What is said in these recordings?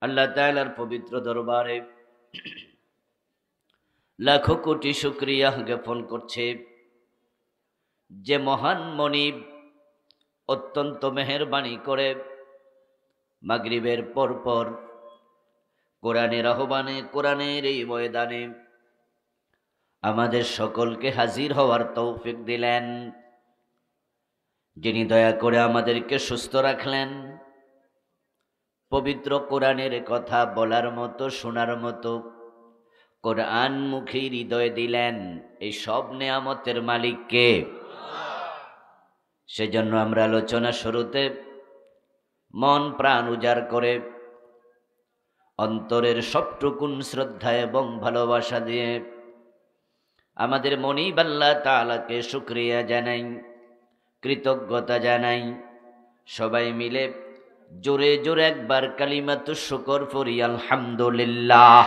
আল্লাহ তাআলার পবিত্র দরবারে লাখো কোটি শুকরিয়া জ্ঞাপন করছে, যে মহান মনিব অত্যন্ত মেহেরবানি করে মাগরিবের পরপর কোরআনের আহ্বানে, কোরআনের এই ময়দানে আমাদের সকলকে হাজির হওয়ার তৌফিক দিলেন। যিনি দয়া করে আমাদেরকে সুস্থ রাখলেন, পবিত্র কোরআনের কথা বলার মতো, শোনার মতো কোরআন মুখী হৃদয় দিলেন, এই সব নেয়ামতের মালিক কে? সেজন্য আমরা আলোচনা শুরুতে মন প্রাণ উজাড় করে অন্তরের সবটুকুন শ্রদ্ধা এবং ভালোবাসা দিয়ে আমাদের মনিব আল্লাহ তাআলাকে শুকরিয়া জানাই, কৃতজ্ঞতা জানাই। সবাই মিলে জোরে জোরে একবার কালিমাতু শুকর পড়ি, আলহামদুলিল্লাহ।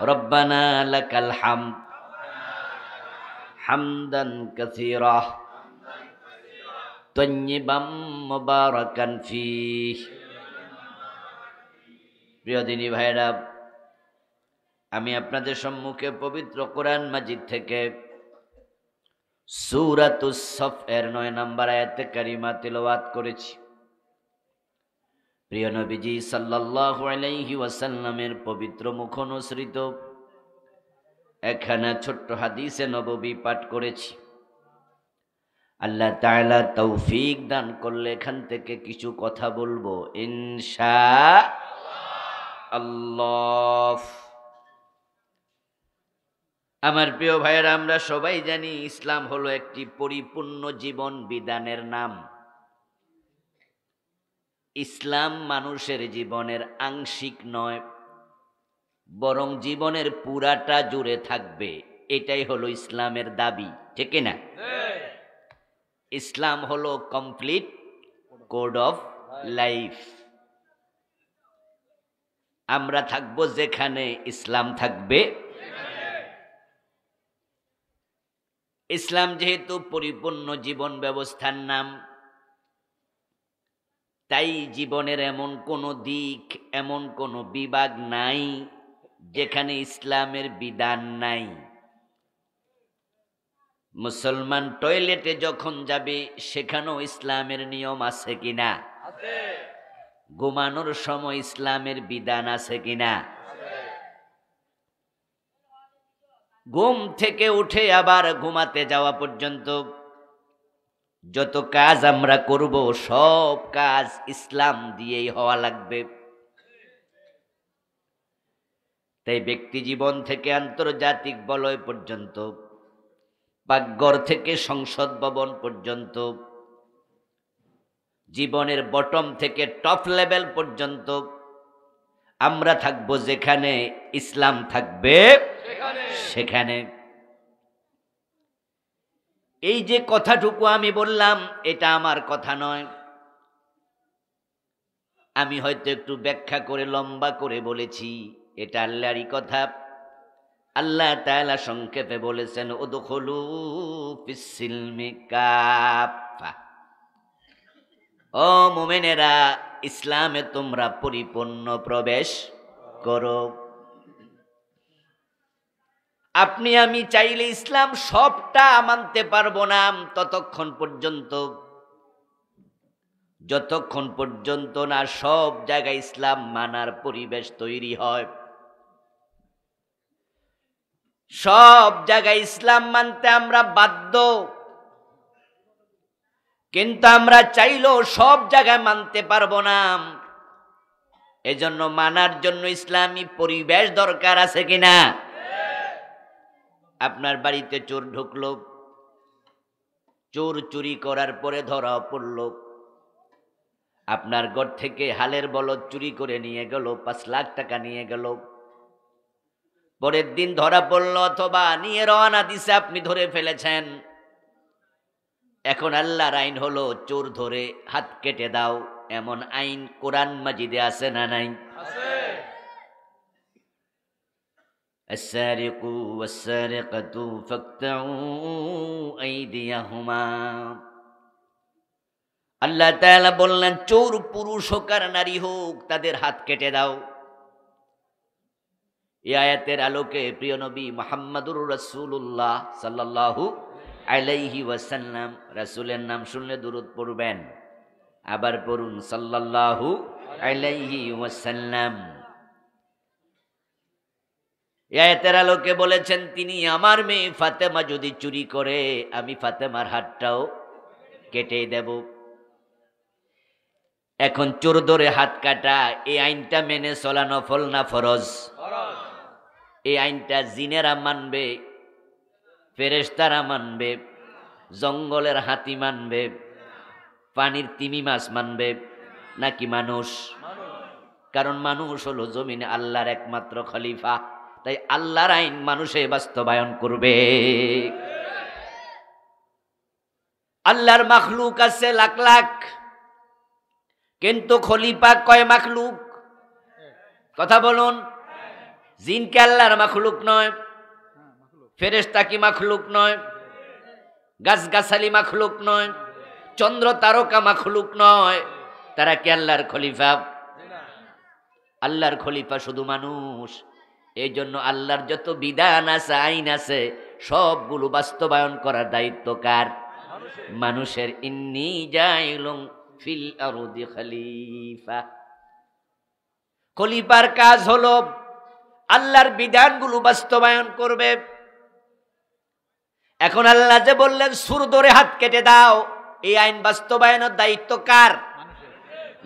রব্বানা লাকাল হামদ হামদান কাসীরা তাইয়্যিবাম মুবারাকান ফীহ। প্রিয় দিনী ভাইরা, আমি আপনাদের সম্মুখে পবিত্র কোরআন মাজিদ থেকে সূরাতুস সফ এর ৯ নম্বর আয়াতে কারিমা তিলাওয়াত করেছি। প্রিয় নবীজি সাল্লাল্লাহু আলাইহি ওয়াসাল্লামের পবিত্র মুখ অনুসৃত একখানা ছোট্ট হাদিসে নববী পাঠ করেছি। আল্লাহ তাআলা তৌফিক দান করলে এখান থেকে কিছু কথা বলবো ইনশাআল্লাহ। আমার প্রিয় ভাইয়েরা, আমরা সবাই জানি ইসলাম হলো একটি পরিপূর্ণ জীবন বিধানের নাম। ইসলাম মানুষের জীবনের আংশিক নয়, বরং জীবনের পুরাটা জুড়ে থাকবে। এটাই হলো ইসলামের দাবি, ঠিক না? ইসলাম হলো কমপ্লিট কোড অফ লাইফ। আমরা থাকবো যেখানে, ইসলাম থাকবে। ইসলাম যেহেতু পরিপূর্ণ জীবন ব্যবস্থার নাম, তাই জীবনের এমন কোনো দিক, এমন কোনো বিভাগ নাই যেখানে ইসলামের বিধান নাই। মুসলমান টয়লেটে যখন যাবে, সেখানেও ইসলামের নিয়ম আছে কিনা? ঘুমানোর সময় ইসলামের বিধান আছে কিনা? ঘুম থেকে উঠে আবার ঘুমাতে যাওয়া পর্যন্ত যত কাজ আমরা করব, সব কাজ ইসলাম দিয়েই হওয়া লাগবে। তাই ব্যক্তি জীবন থেকে আন্তর্জাতিক বলয় পর্যন্ত, পাকঘর থেকে সংসদ ভবন পর্যন্ত, জীবনের বটম থেকে টপ লেভেল পর্যন্ত আমরা থাকব যেখানে, ইসলাম থাকবে সেখানে। এই যে কথাটুকু আমি বললাম, এটা আমার কথা নয়। আমি হয়তো একটু ব্যাখ্যা করে লম্বা করে বলেছি, এটা আল্লাহরই কথা। আল্লাহ তাআলা সংক্ষেপে বলেছেন, উদখুলু ফিস-সিলমি কাফা। ও মুমিনেরা, ইসলামে তোমরা পরিপূর্ণ প্রবেশ করো। আপনি আমি চাইলে ইসলাম সবটা মানতে পারবো না ততক্ষণ পর্যন্ত, যতক্ষণ পর্যন্ত না সব জায়গায় ইসলাম মানার পরিবেশ তৈরি হয়। সব জায়গায় ইসলাম মানতে আমরা বাধ্য, কিন্তু আমরা চাইলেও সব জায়গায় মানতে পারবো না। এজন্য মানার জন্য ইসলামী পরিবেশ দরকার আছে কিনা? আপনার বাড়িতে চোর ঢুকলো, চোর চুরি করার পরে ধরা পড়ল। আপনার ঘর থেকে হালের বলদ চুরি করে নিয়ে গেল, 5 লাখ টাকা নিয়ে গেল। পরের দিন ধরা পড়ল, অথবা নিয়ে রওনা দিছে, আপনি ধরে ফেলেছেন। এখন আল্লাহর আইন হলো, চোর ধরে হাত কেটে দাও। এমন আইন কোরআন মাজিদে আছে না নাই? السارق والسارقة فاقطعوا أيديهما আল্লাহ তাআলা বললেন, চোর পুরুষ হোক আর নারী হোক, তাদের হাত কেটে দাও। এই আয়াতের আলোকে প্রিয় নবী মুহাম্মদুর রাসূলুল্লাহ সাল্লাল্লাহু আলাইহি ওয়াসাল্লাম, রাসূলের নাম শুনলে দুরূদ পড়বেন। আবার পড়ুন, সাল্লাল্লাহু আলাইহি ওয়াসাল্লাম। এই আয়াতের আলোকে বলেছেন তিনি, আমার মেয়ে ফাতেমা যদি চুরি করে, আমি ফাতেমার হাতটাও কেটে দেব। এখন চোর ধরে হাত কাটা, এই আইনটা মেনে চলা নফল না ফরজ? এই আইনটা জিনেরা মানবে, ফেরেশতারা মানবে, জঙ্গলের হাতি মানবে, পানির তিমি মাছ মানবে, নাকি মানুষ? কারণ মানুষ হলো জমিনে আল্লাহর একমাত্র খলিফা, তাই আল্লাহর আইন মানুষে বাস্তবায়ন করবে। আল্লাহর মাখলুক আছে লাখ লাখ, কিন্তু খলিফা কয় মাখলুক? কথা বলুন। জিন কি আল্লাহর মাখলুক নয়? ফেরেশতা কি মাখলুক নয়? গাছগাছালি মাখলুক নয়? চন্দ্র তারকা মাখলুক নয়? তারা কি আল্লাহর খলিফা? আল্লাহর খলিফা শুধু মানুষ। এই জন্য আল্লাহর যত বিধান আছে, আইন আছে, সবগুলো বাস্তবায়ন করার দায়িত্ব কার? মানুষের। ইন্নী জাইলুম ফিল আরদি খলিফা। খলিফার কাজ হলো আল্লাহর বিধানগুলো বাস্তবায়ন করবে। এখন আল্লাহ যে বললেন সুর ধরে হাত কেটে দাও, এই আইন বাস্তবায়নের দায়িত্ব কার?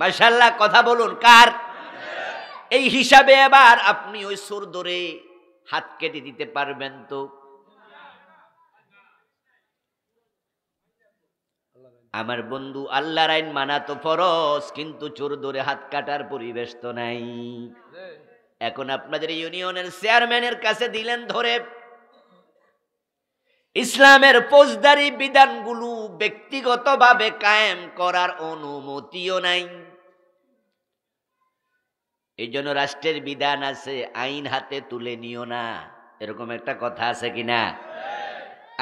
মাশাআল্লাহ, কথা বলুন, কার? এই হিসাবে এবার আপনি ওই সুর ধরে হাত কেটে দিতে পারবেন তো? আমার বন্ধু, আল্লাহর আইন মানা তো ফরজ, কিন্তু চোর ধরে হাত কাটার পরিবেশ তো নাই। এখন আপনাদের ইউনিয়নের চেয়ারম্যানের কাছে দিলেন ধরে, ইসলামের ফৌজদারি বিধানগুলো ব্যক্তিগতভাবে কায়েম করার অনুমতিও নাই। এই জন্য রাষ্ট্রের বিধান আছে, আইন হাতে তুলে নিও না, এরকম একটা কথা আছে কিনা?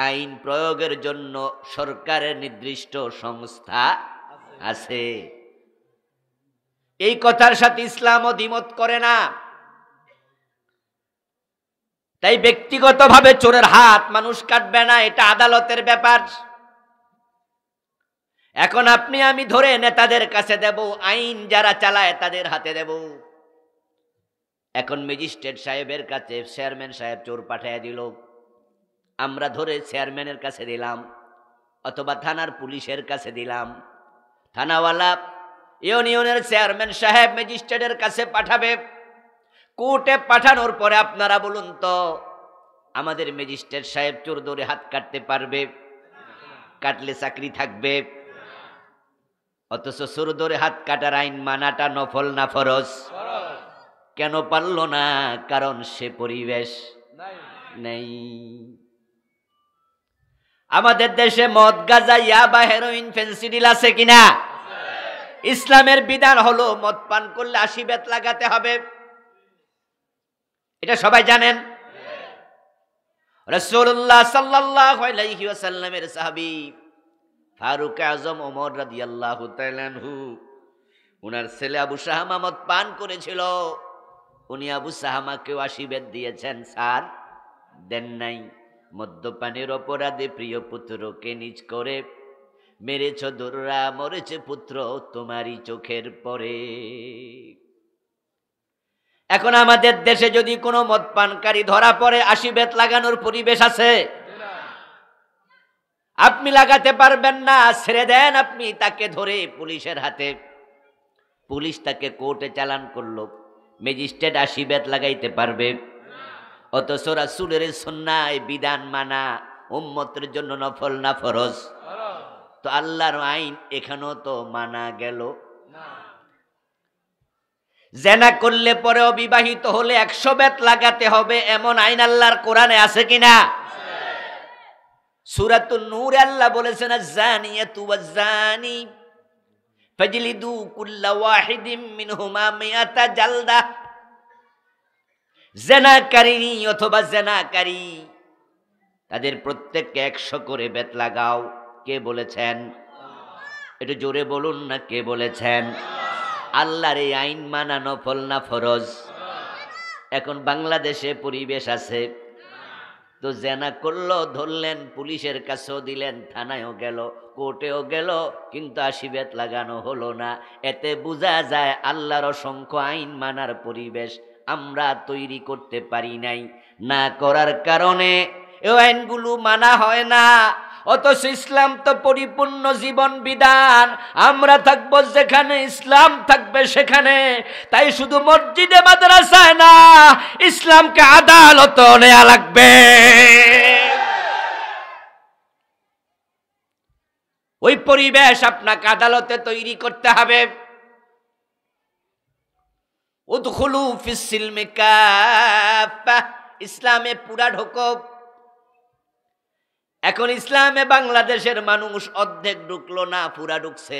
আইন প্রয়োগের জন্য সরকারের নির্দিষ্ট সংস্থা আছে। এই কথার সাথে ইসলামও দ্বিমত করে না। তাই ব্যক্তিগতভাবে চোরের হাত মানুষ কাটবে না, এটা আদালতের ব্যাপার। এখন আপনি আমি ধরে নেতাদের কাছে দেব, আইন যারা চালায় তাদের হাতে দেব। এখন ম্যাজিস্ট্রেট সাহেবের কাছে চেয়ারম্যান সাহেব চোর পাঠিয়ে দিল, আমরা ধরে চেয়ারম্যানের কাছে দিলাম, অথবা থানার পুলিশের কাছে দিলাম। থানাওয়ালা ইউনিয়নের চেয়ারম্যান সাহেব ম্যাজিস্ট্রেটের কাছে পাঠাবে। কোর্টে পাঠানোর পরে আপনারা বলুন তো, আমাদের ম্যাজিস্ট্রেট সাহেব চোর ধরে হাত কাটতে পারবে? কাটলে চাকরি থাকবে? অথচ চোর ধরে হাত কাটার আইন মানাটা নফল না ফরজ? কেন পারল না? কারণ সে পরিবেশ নেই। আমাদের দেশে মদ, গাঁজা, ইয়াবা, হেরোইন, ফেন্সিডিল আছে কিনা? ইসলামের বিধান হলো মদ পান করলে 80 বেত লাগাতে হবে, এটা সবাই জানেন। রাসূলুল্লাহ সাল্লাল্লাহু আলাইহি ওয়াসাল্লামের সাহাবী ফারুক আযম ওমর রাদিয়াল্লাহু তাআলা আনহু, উনার ছেলে আবু সাহামা মদ পান করেছিল। উনি আবু সাহামাকেও 80 বেত দিয়েছেন, স্যার দেন নাই। মদ্যপানের অপরাধে প্রিয় পুত্রকে নিজ করে মেরেছ দোররা, মরেছে পুত্র তোমারই চোখের পরে। এখন আমাদের দেশে যদি কোনো মদপানকারী ধরা পড়ে, 80 বেত লাগানোর পরিবেশ আছে? আপনি লাগাতে পারবেন না, ছেড়ে দেন আপনি তাকে ধরে পুলিশের হাতে। পুলিশ তাকে কোর্টে চালান করলো, ম্যাজিস্ট্রেট 80 বেত লাগাইতে পারবে? অথচ রাসূলের সুন্নাহ বিধান মানা উম্মতের জন্য নফল না ফরজ? তো আল্লাহর আইন এখানেও তো মানা গেল না। জেনা করলে পরে অবিবাহিত হলে 100 বেত লাগাতে হবে, এমন আইন আল্লাহর কোরআনে আছে কিনা? সূরাতুন নূরে আল্লাহ বলেছেন, আয-যানিয়াতু ওয়াজ-যানি ফাজলিদু কুল্লা ওয়াহিদিম মিনহুমা মিআতা জালদা। জেনাকারী অথবা জেনাকারী তাদের প্রত্যেককে 100 করে বেত লাগাও। কে বলেছেন? একটু জোরে বলুন না, কে বলেছেন? আল্লাহর এই আইন মানা নফল না ফরজ? এখন বাংলাদেশে পরিবেশ আছে, তো জেনা করলো, ধরলেন, পুলিশের কাছেও দিলেন, থানায়ও গেল, কোর্টেও গেল, কিন্তু আশীর্বাদ লাগানো হলো না। এতে বোঝা যায় আল্লাহর অসংখ্য আইন মানার পরিবেশ আমরা তৈরি করতে পারি নাই। না করার কারণে এই আইনগুলো মানা হয় না। অথচ ইসলাম তো পরিপূর্ণ জীবন বিধান, আমরা থাকবো যেখানে, ইসলাম থাকবে সেখানে। তাই শুধু মসজিদে মাদ্রাসায় না, ইসলামকে আদালত নেওয়া লাগবে। ওই পরিবেশ আপনাকে আদালতে তৈরি করতে হবে। উদখুলু ফিস সিলমি কাফা, ইসলামে পুরা ঢোকো। এখন ইসলামে বাংলাদেশের মানুষ অর্ধেক ঢুকলো না, পুরা ঢুকছে।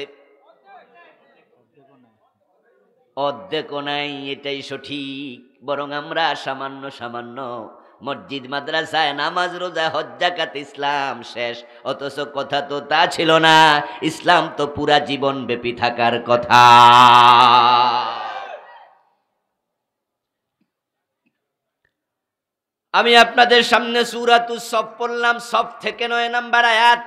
অর্ধেকও নাই, এটাই সঠিক। বরং আমরা সামান্য সামান্য মসজিদ মাদ্রাসায় নামাজ রোজা হজ যাকাত ইসলাম শেষ। অথচ কথা তো তা ছিল না, ইসলাম তো পুরা জীবন ব্যাপী থাকার কথা। আমি আপনাদের সামনে সূরাতুস সফ পড়লাম, সফ থেকে 9 নম্বর আয়াত।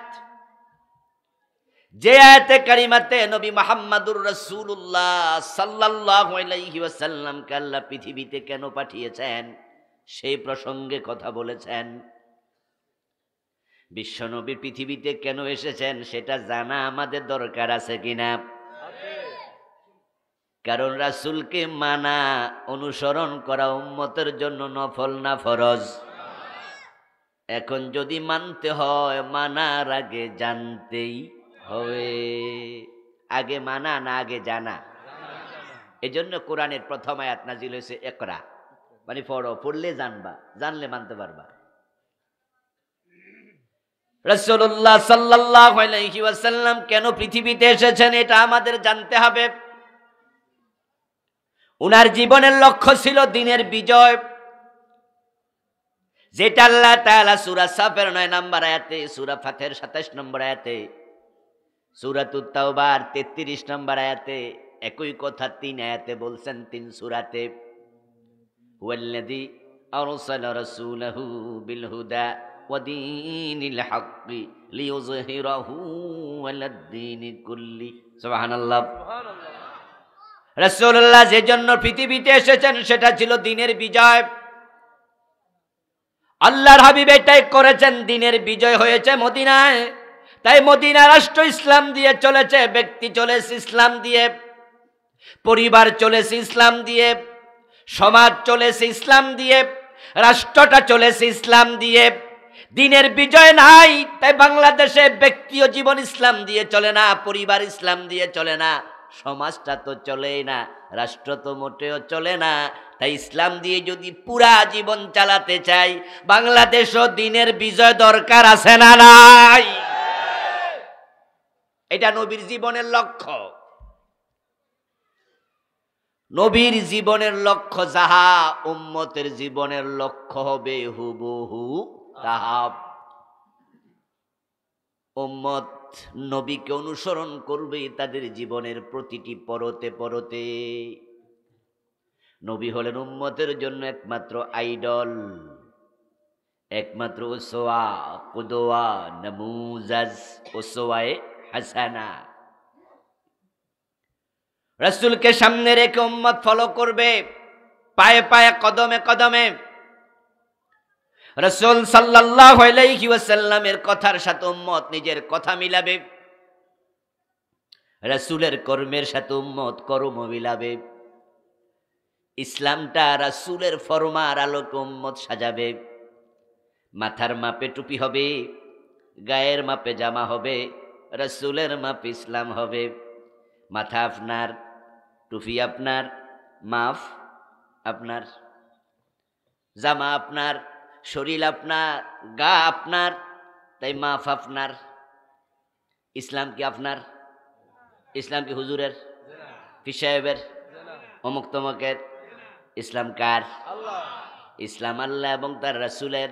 যে আয়াতে কারিমাতে নবী মুহাম্মদুর রাসূলুল্লাহ সাল্লাল্লাহু আলাইহি ওয়াসাল্লামকে আল্লাহ পৃথিবীতে কেন পাঠিয়েছেন সেই প্রসঙ্গে কথা বলেছেন। বিশ্বনবী পৃথিবীতে কেন এসেছেন সেটা জানা আমাদের দরকার আছে কিনা? কারণ রাসূলকে মানা, অনুসরণ করা উম্মতের জন্য নফল না ফরজ? এখন যদি মানতে হয়, মানার আগে জানতেই হবে। আগে মানা না আগে জানা? এজন্য কোরআনের প্রথম আয়াত নাজিল হয়েছে ইকরা, মানে পড়ো, পড়লে জানবা, জানলে মানতে পারবা। রাসূলুল্লাহ সাল্লাল্লাহু আলাইহি ওয়াসাল্লাম কেন পৃথিবীতে এসেছেন এটা আমাদের জানতে হবে। উনার জীবনের লক্ষ্য ছিল দিনের বিজয়, যেটা আল্লাহ তাআলা সূরা সাফের 9 নম্বর আয়াতে, সূরা ফাতের 27 নম্বর আয়াতে, সূরাতুত তাওবার 33 নম্বর আয়াতে, একই কথা 3 আয়াতে বলছেন, 3 সূরাতে। হুয়াল্লাযী আরসালা রাসূলাহু বিল হুদা ওয়া দীনিল হাক্কি লিইয়ুযহিরাহু আলাদ দীনি কুল্লি। সুবহানাল্লাহ। রাসূলুল্লাহ যে জন্য পৃথিবীতে এসেছেন সেটা ছিল দিনের বিজয়। আল্লাহর হাবিব এটাই করেছেন, দিনের বিজয় হয়েছে মদিনায়। তাই মদিনা রাষ্ট্র ইসলাম দিয়ে চলেছে, ব্যক্তি চলেছে ইসলাম দিয়ে, পরিবার চলেছে ইসলাম দিয়ে, সমাজ চলেছে ইসলাম দিয়ে, রাষ্ট্রটা চলেছে ইসলাম দিয়ে। দিনের বিজয় নাই, তাই বাংলাদেশে ব্যক্তিও জীবন ইসলাম দিয়ে চলে না, পরিবার ইসলাম দিয়ে চলে না, সমাজটা তো চলেই না, রাষ্ট্র তো মোটেও চলে না। তাই ইসলাম দিয়ে যদি পুরা জীবন চালাতে চাই, বাংলাদেশও দিনের বিজয় দরকার আছে না নাই? এটা নবীর জীবনের লক্ষ্য। নবীর জীবনের লক্ষ্য যাহা, উম্মতের জীবনের লক্ষ্য হবে হুবহু তাহা। উম্মত নবীকে অনুসরণ করবে তাদের জীবনের প্রতিটি পরতে পরতে। নবী হলেন উম্মতের জন্য একমাত্র আইডল, একমাত্র উসওয়া, কুদওয়া, নামুজাজ, উসওয়ায়ে হাসানা। রাসূলকে সামনে রেখে উম্মত ফলো করবে, পায়ে পায়ে, কদমে কদমে। রাসূল সাল্লাল্লাহু আলাইহি ওয়াসাল্লামের কথার সাথে উম্মত নিজের কথা মিলাবে, রাসূলের কর্মের সাথে উম্মত কর্ম মিলাবে। ইসলামটা রাসূলের ফরমার আলোকে উম্মত সাজাবে। মাথার মাপে টুপি হবে, গায়ের মাপে জামা হবে, রাসূলের মাপে ইসলাম হবে। মাথা আপনার, টুপি আপনার, মাপ আপনার, জামা আপনার, শরীর আপনার, গা আপনার, তাই মাপ আপনার। ইসলাম কি আপনার? ইসলাম কি হুজুরের, পীর সাহেবের, অমুক তমকের? ইসলাম কার? ইসলাম আল্লাহ এবং তার রাসূলের।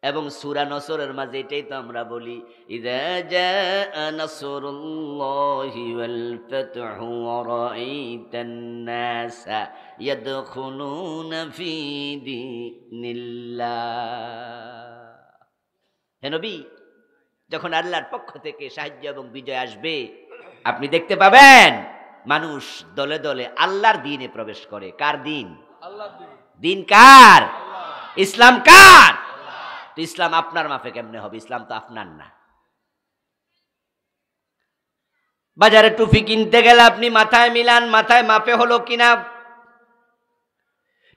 এবং সূরা নসরের মাঝে এটাই তো আমরা বলি, ইযা জাআ নাসরুল্লাহি ওয়াল ফাতহু ওয়া রাআইতান নাসা ইয়াদখুলুনা ফি দীনিল্লাহ। হে নবী, যখন আল্লাহর পক্ষ থেকে সাহায্য এবং বিজয় আসবে, আপনি দেখতে পাবেন মানুষ দলে দলে আল্লাহর দ্বীনে প্রবেশ করে। কার দ্বীন? আল্লাহর দ্বীন। দ্বীন কার? ইসলাম কার? তো ইসলাম আপনার মাপে কেমনে হবে? ইসলাম তো আপনার না। বাজারে টুপি কিনতে গেলে আপনি মাথায় মিলান, মাথায় মাপে হলো কিনা।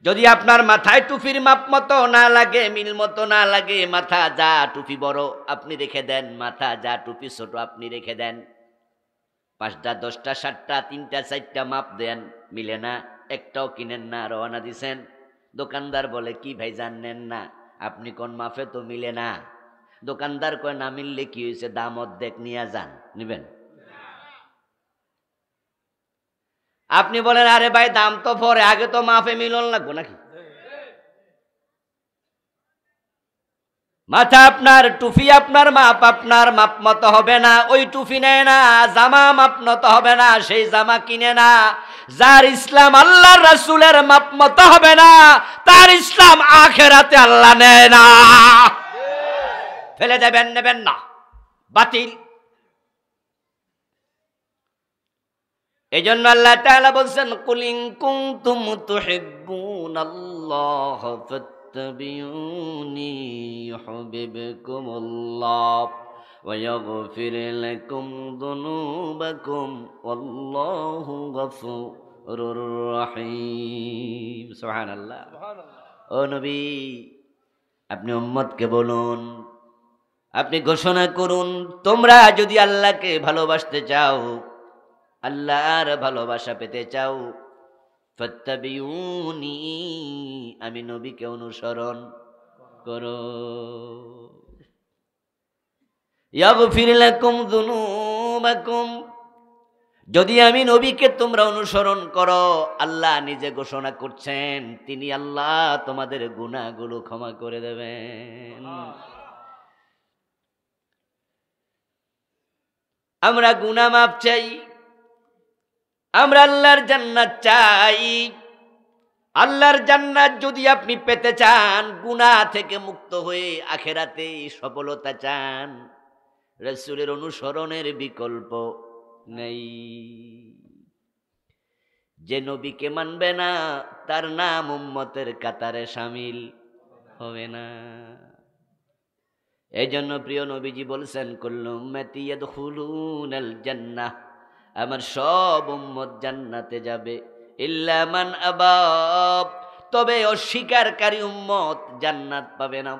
যদি আপনার মাথায় টুপির মাপ মতো না লাগে, মিল মতো না লাগে, মাথা যা টুপি বড় আপনি রেখে দেন, মাথা যা টুপি ছোট আপনি রেখে দেন। 5টা 10টা 7টা 3টা 4টা মাপ দেন, মিলে না, একটাও কিনেন না, রওনা দিছেন। দোকানদার বলে, কি ভাই জানেন না? আপনি কোন মাপে তো মিলে না। দোকানদার কয়, না মিললে কি হয়েছে, দাম অর্ধেক নিয়ে যান, নিবেন? আপনি বলেন, আরে ভাই দাম তো পরে, আগে তো মাপে মিলন লাগবো নাকি? মাথা আপনার, টুপি আপনার মাপ মতো হবে না, ওই টুপি নেয় না। জামা মাপ মতো হবে না, সেই জামা কিনে না। যার ইসলাম আল্লাহর রাসূলের মাপ মতো হবে না, তার ইসলাম আখিরাতে আল্লাহ নেয় না। ফেলে দেবেন, নেবেন না, বাতিল। এজন্য আল্লাহ তাআলা বলছেন, কুল ইন কুনতুম তুহিব্বুনাল্লাহ ফাত্তাবিউনি ইউহিব্বুকুমুল্লাহ ওয়া ইয়াগফির লাকুম যুনুবাকুম ওয়াল্লাহু গফুরুর রহিম। সুবহানাল্লাহ। ও নবী, আপনি উম্মতকে বলুন, আপনি ঘোষণা করুন, তোমরা যদি আল্লাহকে ভালোবাসতে চাও, আল্লাহর ভালোবাসা পেতে চাও, ফাত্তাবিউনি, আমি নবীকে অনুসরণ করো। ইয়াগফির লাকুম যুনুবাকুম, যদি আমি নবীকে তোমরা অনুসরণ করো, আল্লাহ নিজে ঘোষণা করছেন, তিনি আল্লাহ তোমাদের গুনাহগুলো ক্ষমা করে দেবেন। আমরা গুনাহ মাফ চাই, আমরা আল্লাহর জান্নাত চাই। আল্লাহর জান্নাত যদি আপনি পেতে চান, গুনাহ থেকে মুক্ত হয়ে আখিরাতে সফলতা চান, রাসূলের অনুসরণের বিকল্প নেই। যে নবীকে মানবে না, তার নাম উম্মতের কাতারে শামিল হবে না। এই জন্য প্রিয় নবীজি বলছেন, কুল্লু উম্মতি ইয়াদখুলুনাল জান্নাহ, আমার সব উম্মত জান্নাতে যাবে, ইল্লা মান আবা, তবে অস্বীকারী উম্মত জান্নাত পাবে না।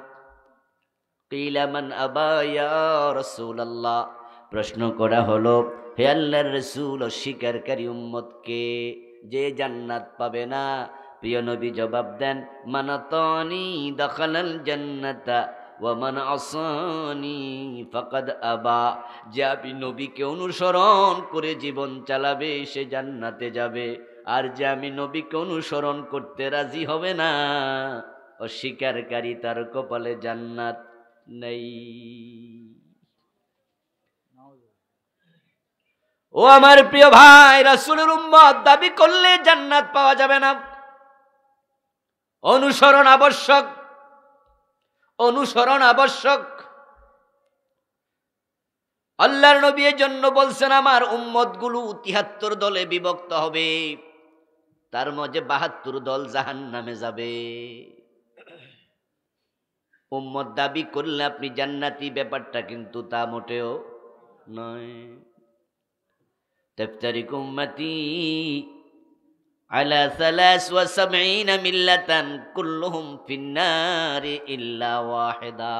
কিলা মান আবা ইয়া রাসূলুল্লাহ, প্রশ্ন করা হলো, হে আল্লাহর রাসূল, অস্বীকারী উম্মত কে, যে জান্নাত পাবে না? প্রিয় নবী জবাব দেন, মান আতানি দাখালাল জান্নাতা ওয়া মান আসানি ফাকাদ আবা, যে আপনি নবীকে অনুসরণ করে জীবন চালাবে সে জান্নাতে যাবে, আর যে আমি নবীকে অনুসরণ করতে রাজি হবে না, অস্বীকারী তার কপালে জান্নাত নেই। ও আমার প্রিয় ভাই, রাসূলের উম্মত দাবি করলে জান্নাত পাওয়া যাবে না। অনুসরণ আবশ্যক, অনুসরণ আবশ্যক। আল্লাহর নবী এর জন্য বলছেন, আমার উম্মতগুলো 73 দলে বিভক্ত হবে, তার মধ্যে 72 দল জাহান্নামে যাবে। উম্মত দাবি করলে আপনি জান্নাতি, ব্যাপারটা কিন্তু তা মোটেও নয়। তাফতারিকু উম্মতি আলা 73 মিল্লাতান কুল্লুহুম ফিন্নারি ইল্লা ওয়াহিদা।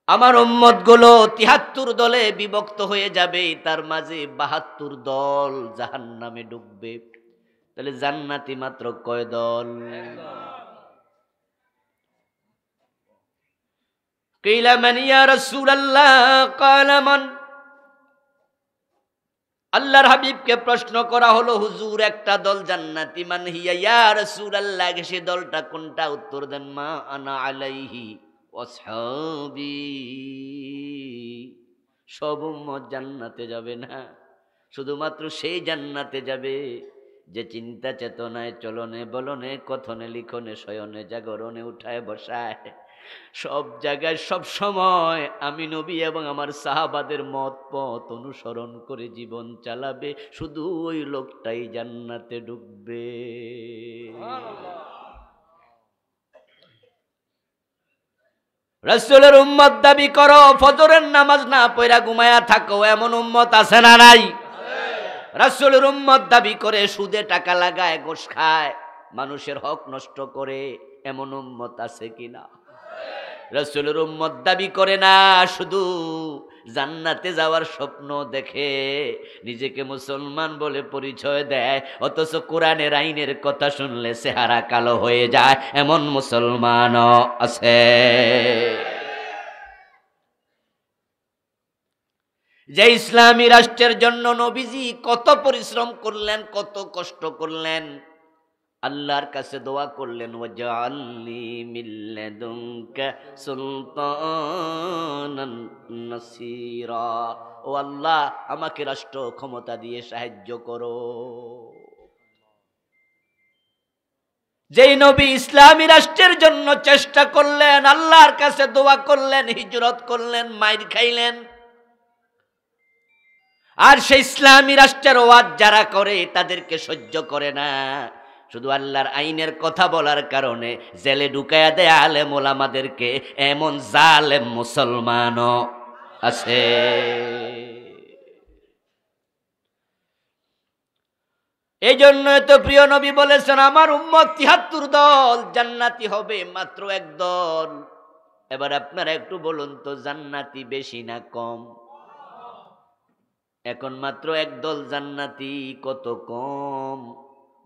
আমার উম্মত গুলো 73 দলে বিভক্ত হয়ে যাবে, তার মাঝে 72 দল জাহান্নামে ডুববে। তাহলে জান্নাতি মাত্র কয় দল? কিলা মান ইয়া রাসূলুল্লাহ, ক্বালা মান, আল্লাহর হাবিবকে প্রশ্ন করা হলো, হুজুর একটা দল জান্নাতি, মান হিয়া ইয়া রাসূলুল্লাহ, সে দলটা কোনটা? উত্তর দেন, মা আনা আলাইহি ওয়াসহাবি। সব উম্মত জান্নাতে যাবে না, শুধুমাত্র সেই জান্নাতে যাবে যে চিন্তা চেতনায়, চলনে বলনে, কথনে লিখনে, শয়নে জাগরণে, উঠায় বসায়, সব জায়গায় সব সময় আমি নবী এবং আমার সাহাবাদের মত পথ অনুসরণ করে জীবন চালাবে, শুধু ওই লোকটাই জান্নাতে ঢুকবে। রাসূলের উম্মত দাবি করো, ফজরের নামাজ না পড়া ঘুমায়া থাকো, এমন উম্মত আছে না নাই? রাসূলের উম্মত দাবি করে সুদে টাকা লাগায়, ঘুষ খায়, মানুষের হক নষ্ট করে, এমন উম্মত আছে কিনা? রাসূলের উম্মত দাবি করে না, শুধু জান্নাতে যাওয়ার স্বপ্ন দেখে, নিজেকে মুসলমান বলে পরিচয় দেয়, অথচ কোরআনের আইনের কথা শুনলে চেহারা কালো হয়ে যায়, এমন মুসলমানও আছে। যে ইসলামী রাষ্ট্রের জন্য নবীজি কত পরিশ্রম করলেন, কত কষ্ট করলেন, আল্লাহর কাছে দোয়া করলেন, ওয়াজআলনি মিন লাদুনকা সুলতানান নাসীরা, ও আল্লাহ আমাকে রাষ্ট্র ক্ষমতা দিয়ে সাহায্য করো। যেই নবী ইসলামী রাষ্ট্রের জন্য চেষ্টা করলেন, আল্লাহর কাছে দোয়া করলেন, হিজরত করলেন, মাইর খাইলেন, আর সেই ইসলামী রাষ্ট্রের ওয়াজ যারা করে তাদেরকে সহ্য করে না, শুধু আল্লাহর আইনের কথা বলার কারণে জেলে ঢুকায়া দেয় আলেম ওলামাদেরকে, এমন জালেম মুসলমানও আছে। এই জন্য তো প্রিয় নবী বলেছেন, আমার উম্মত ৭৩ দল, জান্নাতি হবে মাত্র এক দল। এবার আপনারা একটু বলুন তো, জান্নাতি বেশি না কম? এখন মাত্র এক দল জান্নাতি, কত কম।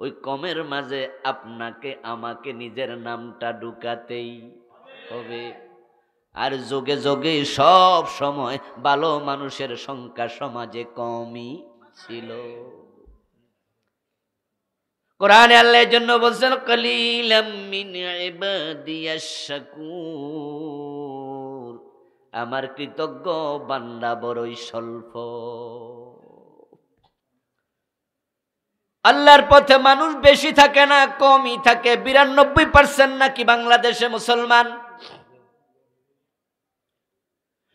ওই কমের মাঝে আপনাকে আমাকে নিজের নামটা ঢুকাতেই হবে। আর যোগে যোগে সব সময় ভালো মানুষের সংখ্যা সমাজে কমই ছিল। কোরআনে আল্লাহ এর জন্য বলছেন, কালিলাম মিন ইবাদিয়াশ শাকুর, আমার কৃতজ্ঞ বান্দা বড়ই স্বল্প। আল্লাহর পথে মানুষ বেশি থাকে না, কমই থাকে। ৯২% নাকি বাংলাদেশে মুসলমান।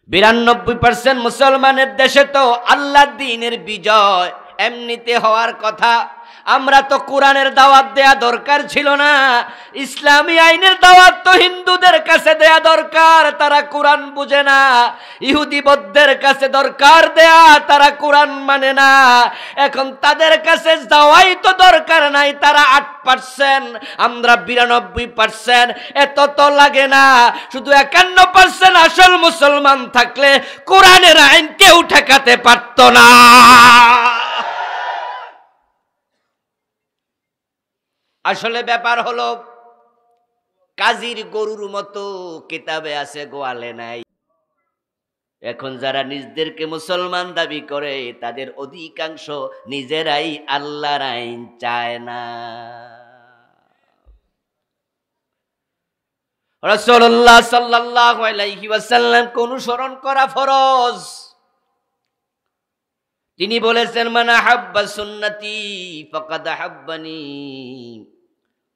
৯২% মুসলমানের দেশে তো আল্লাহর দ্বীনের বিজয় এমনিতে হওয়ার কথা। আমরা তো কোরআনের দাওয়াত দেয়া দরকার ছিল না, ইসলামী আইনের দাওয়াত তো হিন্দুদের কাছে দেয়া দরকার, তারা কোরআন বুঝে না। ইহুদি বৌদ্ধের কাছে দরকার দেয়া, তারা কোরআন মানে না। এখন তাদের কাছে যাওয়াই তো দরকার নাই, তারা ৮%, আমরা ৯২%। এত তো লাগে না, শুধু ৫১% আসল মুসলমান থাকলে কোরআনের আইন কেউ ঠেকাতে পারত না। আসলে ব্যাপার হলো, কাজীর গরুর মতো কিতাবে আছে, গোয়ালে নাই। এখন যারা নিজেদেরকে মুসলমান দাবি করে, তাদের অধিকাংশ নিজেরাই আল্লাহর আইন চায় না। রাসূলুল্লাহ সাল্লাল্লাহু আলাইহি ওয়াসাল্লামকে অনুসরণ করা ফরজ। তিনি বলেছেন, মান আহাব্বা সুন্নতি ফাকাদ আহাব্বানি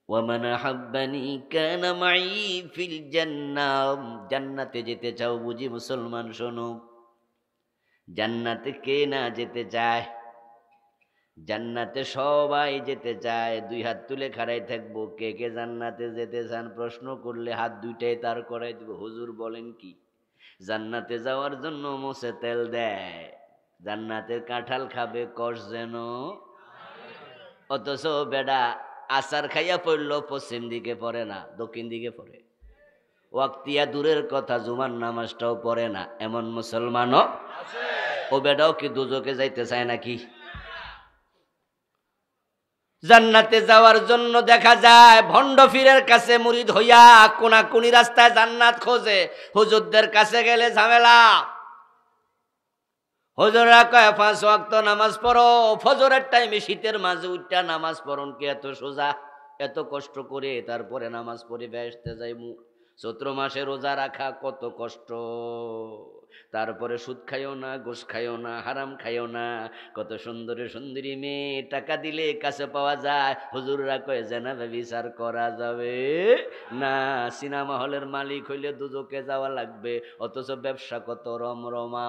ওয়া মান আহাব্বানি কানা মাই ফিল জান্নাহ। জান্নাতে যেতে চাও বুঝি মুসলমান, শোনো, জান্নাতে কে না যেতে চায়? জান্নাতে সবাই যেতে চায়। ২ হাত তুলে খাড়াই থাকবো, কে কে জান্নাতে যেতে চান? প্রশ্ন করলে হাত দুইটাই তার করাই দিব। হুজুর বলেন কি? জান্নাতে যাওয়ার জন্য মোছে তেল দেয়, জান্নাতের কাঁঠাল খাবে কষ যেন। অথচ বেডা আচার খাইয়া পড়লো পশ্চিম দিকে পড়ে না, দক্ষিণ দিকে পড়ে। ওয়াক্তিয়া দূরের কথা, জুমার নামাজটাও পড়ে না, এমন মুসলমানও ও বেডাও কি দুজকে যাইতে চায় নাকি? জান্নাতে যাওয়ার জন্য দেখা যায় ভণ্ড ফিরের কাছে মুরিদ হইয়া কোনাকুনি রাস্তায় জান্নাত খোঁজে। হুজুরদের কাছে গেলে ঝামেলা, হুজুররা কয় 5 ওয়াক্ত নামাজ পড়ো, ফজরের টাইমে শীতের মাঝে উঠটা নামাজ পড়ন কি এত সোজা? এত কষ্ট করে তারপরে নামাজ পড়ে বেহেশতে যাইমু। চৈত্র মাসে রোজা রাখা কত কষ্ট। তারপরে সুদ খাইও না, ঘুষ খাইও না, হারাম খাইও না। কত সুন্দরী সুন্দরী মেয়ে টাকা দিলে কাছে পাওয়া যায়। হুজুররা কয় জেনা ব্যভিচার করা যাবে না, সিনেমা হলের মালিক হইলে দুজকে যাওয়া লাগবে, অথচ ব্যবসা কত রমরমা।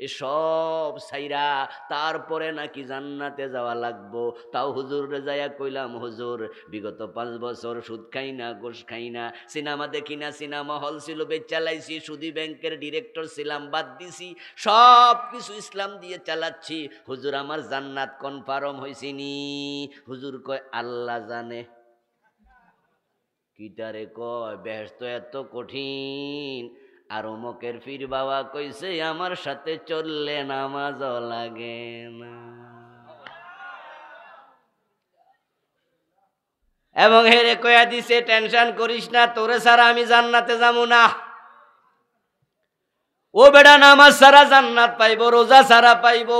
এসব সাইরা তারপরে নাকি জান্নাতে যাওয়া লাগবো। তাও হুজুরে যাইয়া কইলাম, হুজুর বিগত 5 বছর সুদ খাই না, ঘুষ খাই না, সিনেমা দেখি না, সিনেমা হল ছিল চালাইছি, সুদী ব্যাংকের ডিরেক্টর ছিলাম, বাদ দিছি, সব কিছু ইসলাম দিয়ে চালাচ্ছি। হুজুর আমার জান্নাত কনফার্ম হইছিনি? হুজুর কয় আল্লাহ জানে। কিটারে কয় বেহেশত এত কঠিন। আর অমুকের পীর বাবা কইছে আমার সাথে চললে নামাজও লাগে না। এবং হেরে কয়া দিছে টেনশন করিস না, তোরে ছাড়া আমি জান্নাতে যাবো না। ও বেটা নামাজ ছাড়া জান্নাত পাইবো, রোজা ছাড়া পাইবো,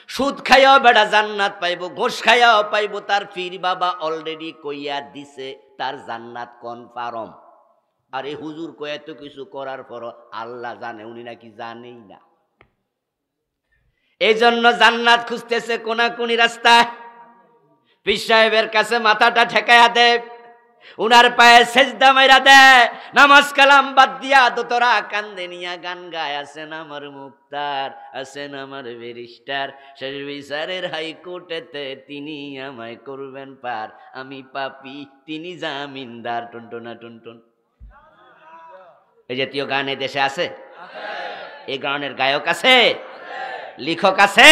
সুদ খাইয়াও বেটা জান্নাত পাইবো, ঘুষ খাইয়াও পাইবো। তার পীর বাবা অলরেডি কইয়া দিছে তার জান্নাত কনফার্ম। আর এই হুজুর কয় এত কিছু করার পর আল্লাহ জানে, উনি নাকি জানেই না। এই জন্য জান্নাত খুঁজতেছে কোনাকুনি রাস্তায়। পীর সাহেবের কাছে মাথাটা ঠেকাইয়া দেয়, উনার পায়ে সেজদা মাইরা দেয়, নামাজ কালাম বাদ দিয়া দোতরা কান্দে নিয়া গান গায়, আছেন আমার মুক্তার, আছেন আমার ব্যারিস্টার, শেষ বিচারের হাইকোর্টেতে তিনি আমায় করবেন পার, আমি পাপী তিনি জামিনদার। টুনটুনা টুনটুন। এই জাতীয় গান এ দেশে আছে? এই গানের গায়ক আছে, লেখক আছে,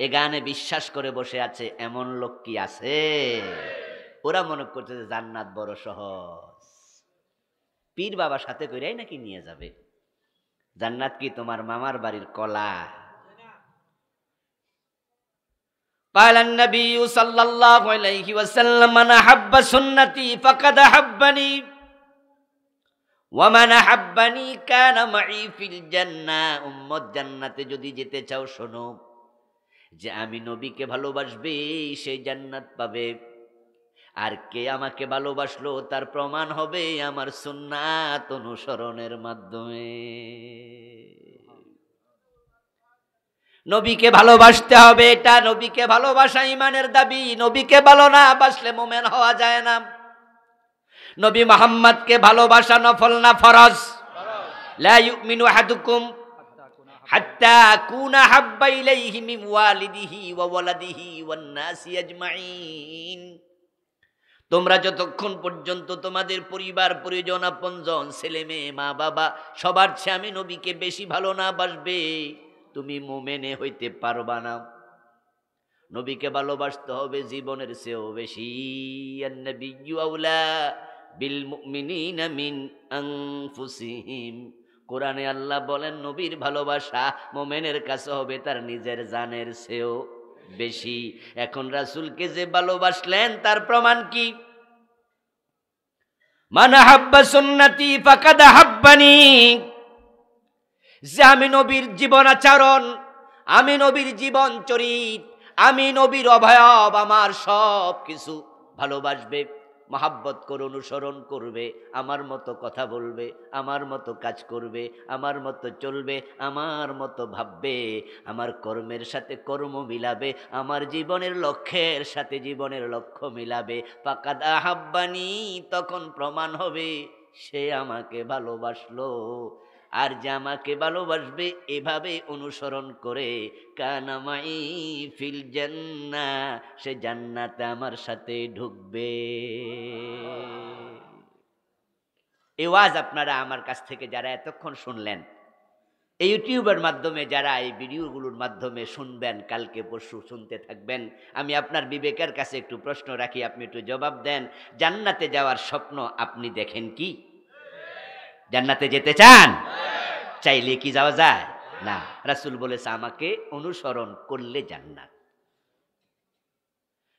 এ গানে বিশ্বাস করে বসে আছে এমন লোক কি আছে? ওরা মনে করছে যে জান্নাত বড় সহজ, পীর বাবার সাথে কইরাই নাকি নিয়ে যাবে। জান্নাত কি তোমার মামার বাড়ির কলা? قال النبي صلى الله عليه وسلم من أحب سنتي فقد أحبني ومن أحبني كان معي في الجنة। উম্মত জান্নাতে যদি যেতে চাও শোনো, যে আমি নবীকে ভালোবাসবে সেই জান্নাত পাবে। আর কে আমাকে ভালোবাসলো তার প্রমাণ হবে আমার সুন্নাত অনুসরণের মাধ্যমে। নবীকে ভালোবাসতে হবে, এটা নবীকে ভালোবাসা ঈমানের দাবি। নবীকে ভালো না বাসলে মুমিন হওয়া যায় না। নবী মুহাম্মদকে ভালোবাসা নফল না ফরজ? লা ইউমিনু আহাদুকুম হাত্তা আকুনা হাব্বা ইলাইহি মিন ওয়ালিদিহি ওয়া ওয়ালাদিহি ওয়ান নাসি আজমাইন। তোমরা যতক্ষণ পর্যন্ত তোমাদের পরিবার পরিজন আপনজন ছেলে মেয়ে মা বাবা সবার চেয়ে আমি নবীকে বেশি ভালো না বাসবে, তুমি মুমিনে হইতে পারবা না। নবীকে ভালোবাসতে হবে জীবনের চেয়েও বেশি। আন-নাবিয়্যু আউলা বিল মুমিনিনা মিন আনফুসিহিম। কোরআনে আল্লাহ বলেন নবীর ভালোবাসা মুমিনের কাছে হবে তার নিজের জানের চেয়েও বেশি। এখন রাসূলকে যে ভালোবাসলেন তার প্রমাণ কি? মান আহাব্বা সুন্নতি ফাকাদ আহাব্বানি। যে আমি নবীর জীবন আচরণ, আমি নবীর জীবন চরিত, আমি নবীর অবয়ব, আমার সব কিছু ভালোবাসবে, মহাব্বত করে অনুসরণ করবে, আমার মতো কথা বলবে, আমার মতো কাজ করবে, আমার মতো চলবে, আমার মতো ভাববে, আমার কর্মের সাথে কর্ম মিলাবে, আমার জীবনের লক্ষ্যের সাথে জীবনের লক্ষ্য মিলাবে। ফাকাদ আহাব্বানি, তখন প্রমাণ হবে সে আমাকে ভালোবাসলো। আর যে আমাকে ভালোবাসবে এভাবে অনুসরণ করে, কানা মাই ফিল জান্নাহ, সে জান্নাতে আমার সাথে ঢুকবে। এই ওয়াজ আপনারা আমার কাছ থেকে যারা এতক্ষণ শুনলেন, এই ইউটিউবের মাধ্যমে যারা এই ভিডিওগুলোর মাধ্যমে শুনবেন, কালকে পরশু শুনতে থাকবেন, আমি আপনার বিবেকের কাছে একটু প্রশ্ন রাখি, আপনি একটু জবাব দেন। জান্নাতে যাওয়ার স্বপ্ন আপনি দেখেন কি? জান্নাতে যেতে চান? চাইলে কি যাওয়া যায়? না। রাসূল বলেছে আমাকে অনুসরণ করলে জান্নাত।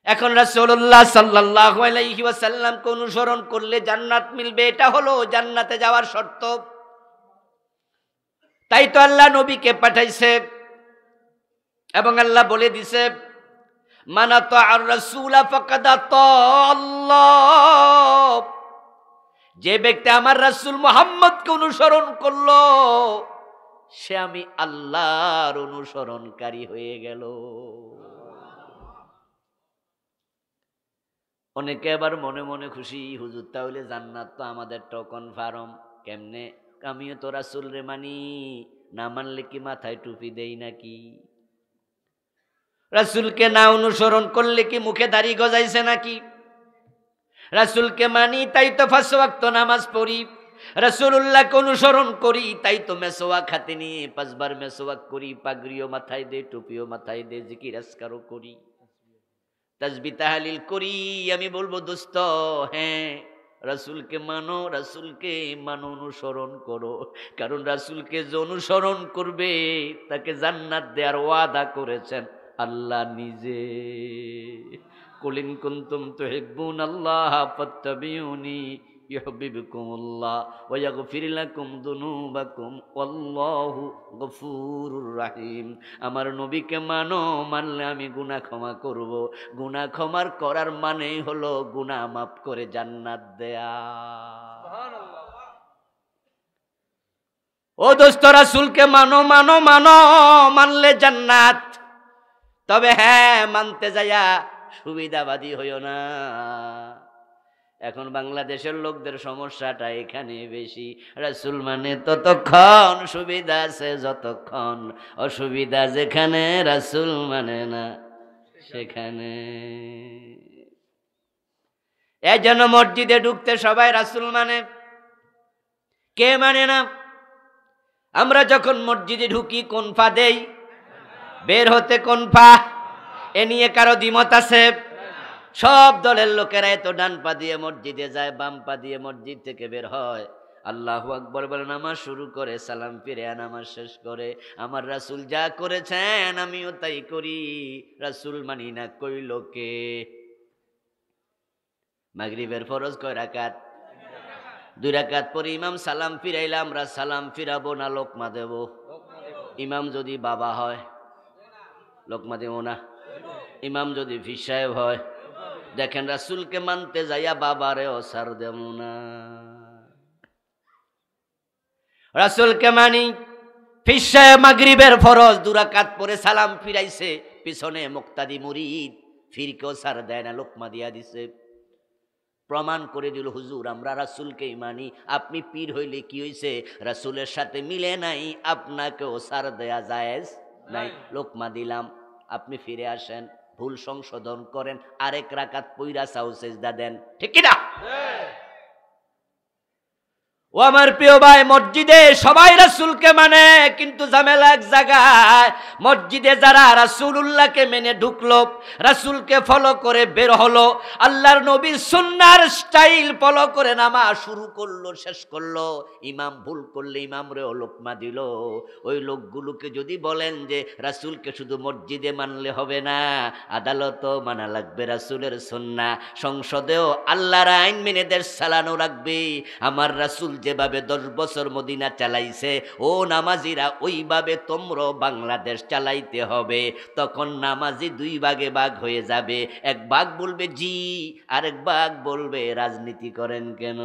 এখন রাসূলুল্লাহ সাল্লাল্লাহু আলাইহি ওয়াসাল্লামকে অনুসরণ করলে জান্নাত মিলবে, এটা হলো জান্নাতে যাওয়ার শর্ত। তাই তো আল্লাহ নবীকে পাঠাইছে এবং আল্লাহ বলে দিছে মান আতা'আর রাসূলা ফাকাদ আতা'আল্লাহ, যে ব্যক্তি আমার রাসূল মুহাম্মদকে অনুসরণ করলো সে আমি আল্লাহর অনুসরণকারী হয়ে গেল। অনেকে আবার মনে মনে খুশি, হুজুর তাহলে জান্নাত তো আমাদেরটাও কনফার্ম। কেমনে? আমিও তো রাসূল রে মানি, না মানলে কি মাথায় টুপি দেই নাকি? রাসূলকে না অনুসরণ করলে কি মুখে দাড়ি গজাইছে নাকি? রাসূলকে মানি তাই তো 5 ওয়াক্ত নামাজ পড়ি, রাসূলুল্লাহকে অনুসরণ করি তাই তো মেসওয়াক হাতে নিয়ে 5 বার মেসওয়াক করি, পাগড়িও মাথায় দে, টুপিও মাথায় দে, জিকির আজকারও করি, তাসবিহ তাহলিল করি। আমি বলবো দোস্ত, হ্যাঁ রাসূলকে মানো, রাসূলকে মানো, অনুসরণ করো, কারণ রাসূলকে যে অনুসরণ করবে তাকে জান্নাত দেওয়ার ওয়াদা করেছেন আল্লাহ নিজে। কুল ইন কুনতুম তুহিব্বুনাল্লাহ ফাত্তাবিউনি ইউহিব্বুকুমুল্লাহ ওয়া ইয়াগফির লাকুম যুনুবাকুম ওয়াল্লাহু গফুরুর রহিম। আমার নবীকে মানো, মানলে আমি গুনাহ ক্ষমা করব। গুনাহ ক্ষমার করার মানেই হলো গুনাহ মাফ করে জান্নাত দেয়া। সুবহানাল্লাহ। ও দোস্ত, রাসূলকে মানো মানো মানো, মানলে জান্নাত। তবে হ্যাঁ, মানতে যাইয়া সুবিধাবাদী হইও না। এখন বাংলাদেশের লোকদের সমস্যাটা এখানে বেশি। রাসূল মানে ততক্ষণ সুবিধা আছে যতক্ষণ, অসুবিধা যেখানে রাসূল মানে না সেখানে। এই জন্য মসজিদে ঢুকতে সবাই রাসূল মানে, কে মানে না? আমরা যখন মসজিদে ঢুকি কোন পা দেই, বের হতে কোন পা, এ নিয়ে কারো দ্বিমত আছে? সব দলের লোকেরা এত ডান পা দিয়ে মসজিদে যায়, বাম পা দিয়ে মসজিদ থেকে বের হয়। আল্লাহু আকবার বলে নামাজ শুরু করে, সালাম ফিরে নামাজ শেষ করে। আমার রাসূল যা করেছেন আমিও তাই করি। রাসূল মানি না কইল কে? মাগরিবের ফরজ কয় রাকাত? 2 রাকাত পরে ইমাম সালাম ফিরাইলে আমরা সালাম ফিরাবো না লোকমা দেব? ইমাম যদি বাবা হয় লোকমা দেব না। ইমাম যদি ফির সাহেব হয়, দেখেন রাসূলকে মানতে যাইয়া বাবারেও ছাড় দেব না। রাসূলকে মানি, ফির সাহেব মাগরিবের ফরজ 2 রাকাত পরে সালাম ফিরাইছে, পিছনে মুক্তাদি মুরিদ ফিরকেও ছাড় দেয় না, লোকমা দিয়া দিছে। প্রমাণ করে দিল হুজুর আমরা রাসূলকেই মানি। আপনি পীর হইলে কি হইছে? রাসূলের সাথে মিলে নাই, আপনাকেও ছাড় দেয়া জায়েজ নাই। লোকমা দিলাম, আপনি ফিরে আসেন, ভুল সংশোধন করেন, আরেক রাকাত পইরা সাউ সেজদা দেন, ঠিক কি না? ও আমার প্রিয় ভাই, মসজিদে সবাই রাসূলকে মানে, কিন্তু ঝামেলা এক জায়গায়। মসজিদে যারা রাসূলুল্লাহকে মেনে ঢুকলো, রাসূলকে ফলো করে বের হলো, আল্লাহর নবীর সুন্নাহর স্টাইল ফলো করে নামাজ শুরু করলো, শেষ করলো, ইমাম ভুল করলে ইমামরেও লোকমা দিল। ওই লোকগুলোকে যদি বলেন যে রাসূলকে শুধু মসজিদে মানলে হবে না, আদালতও মানা লাগবে রাসূলের সুন্নাহ, সংসদেও আল্লাহর আইন মেনে দেশ চালানো রাখবে। আমার রাসূল যেভাবে 10 বছর মদিনা চালাইছে, ও নামাজিরা ওইভাবে তোমরাও বাংলাদেশ চালাইতে হবে। তখন নামাজি 2 ভাগে ভাগ হয়ে যাবে, এক ভাগ বলবে জি, আরেক ভাগ বলবে রাজনীতি করেন কেন?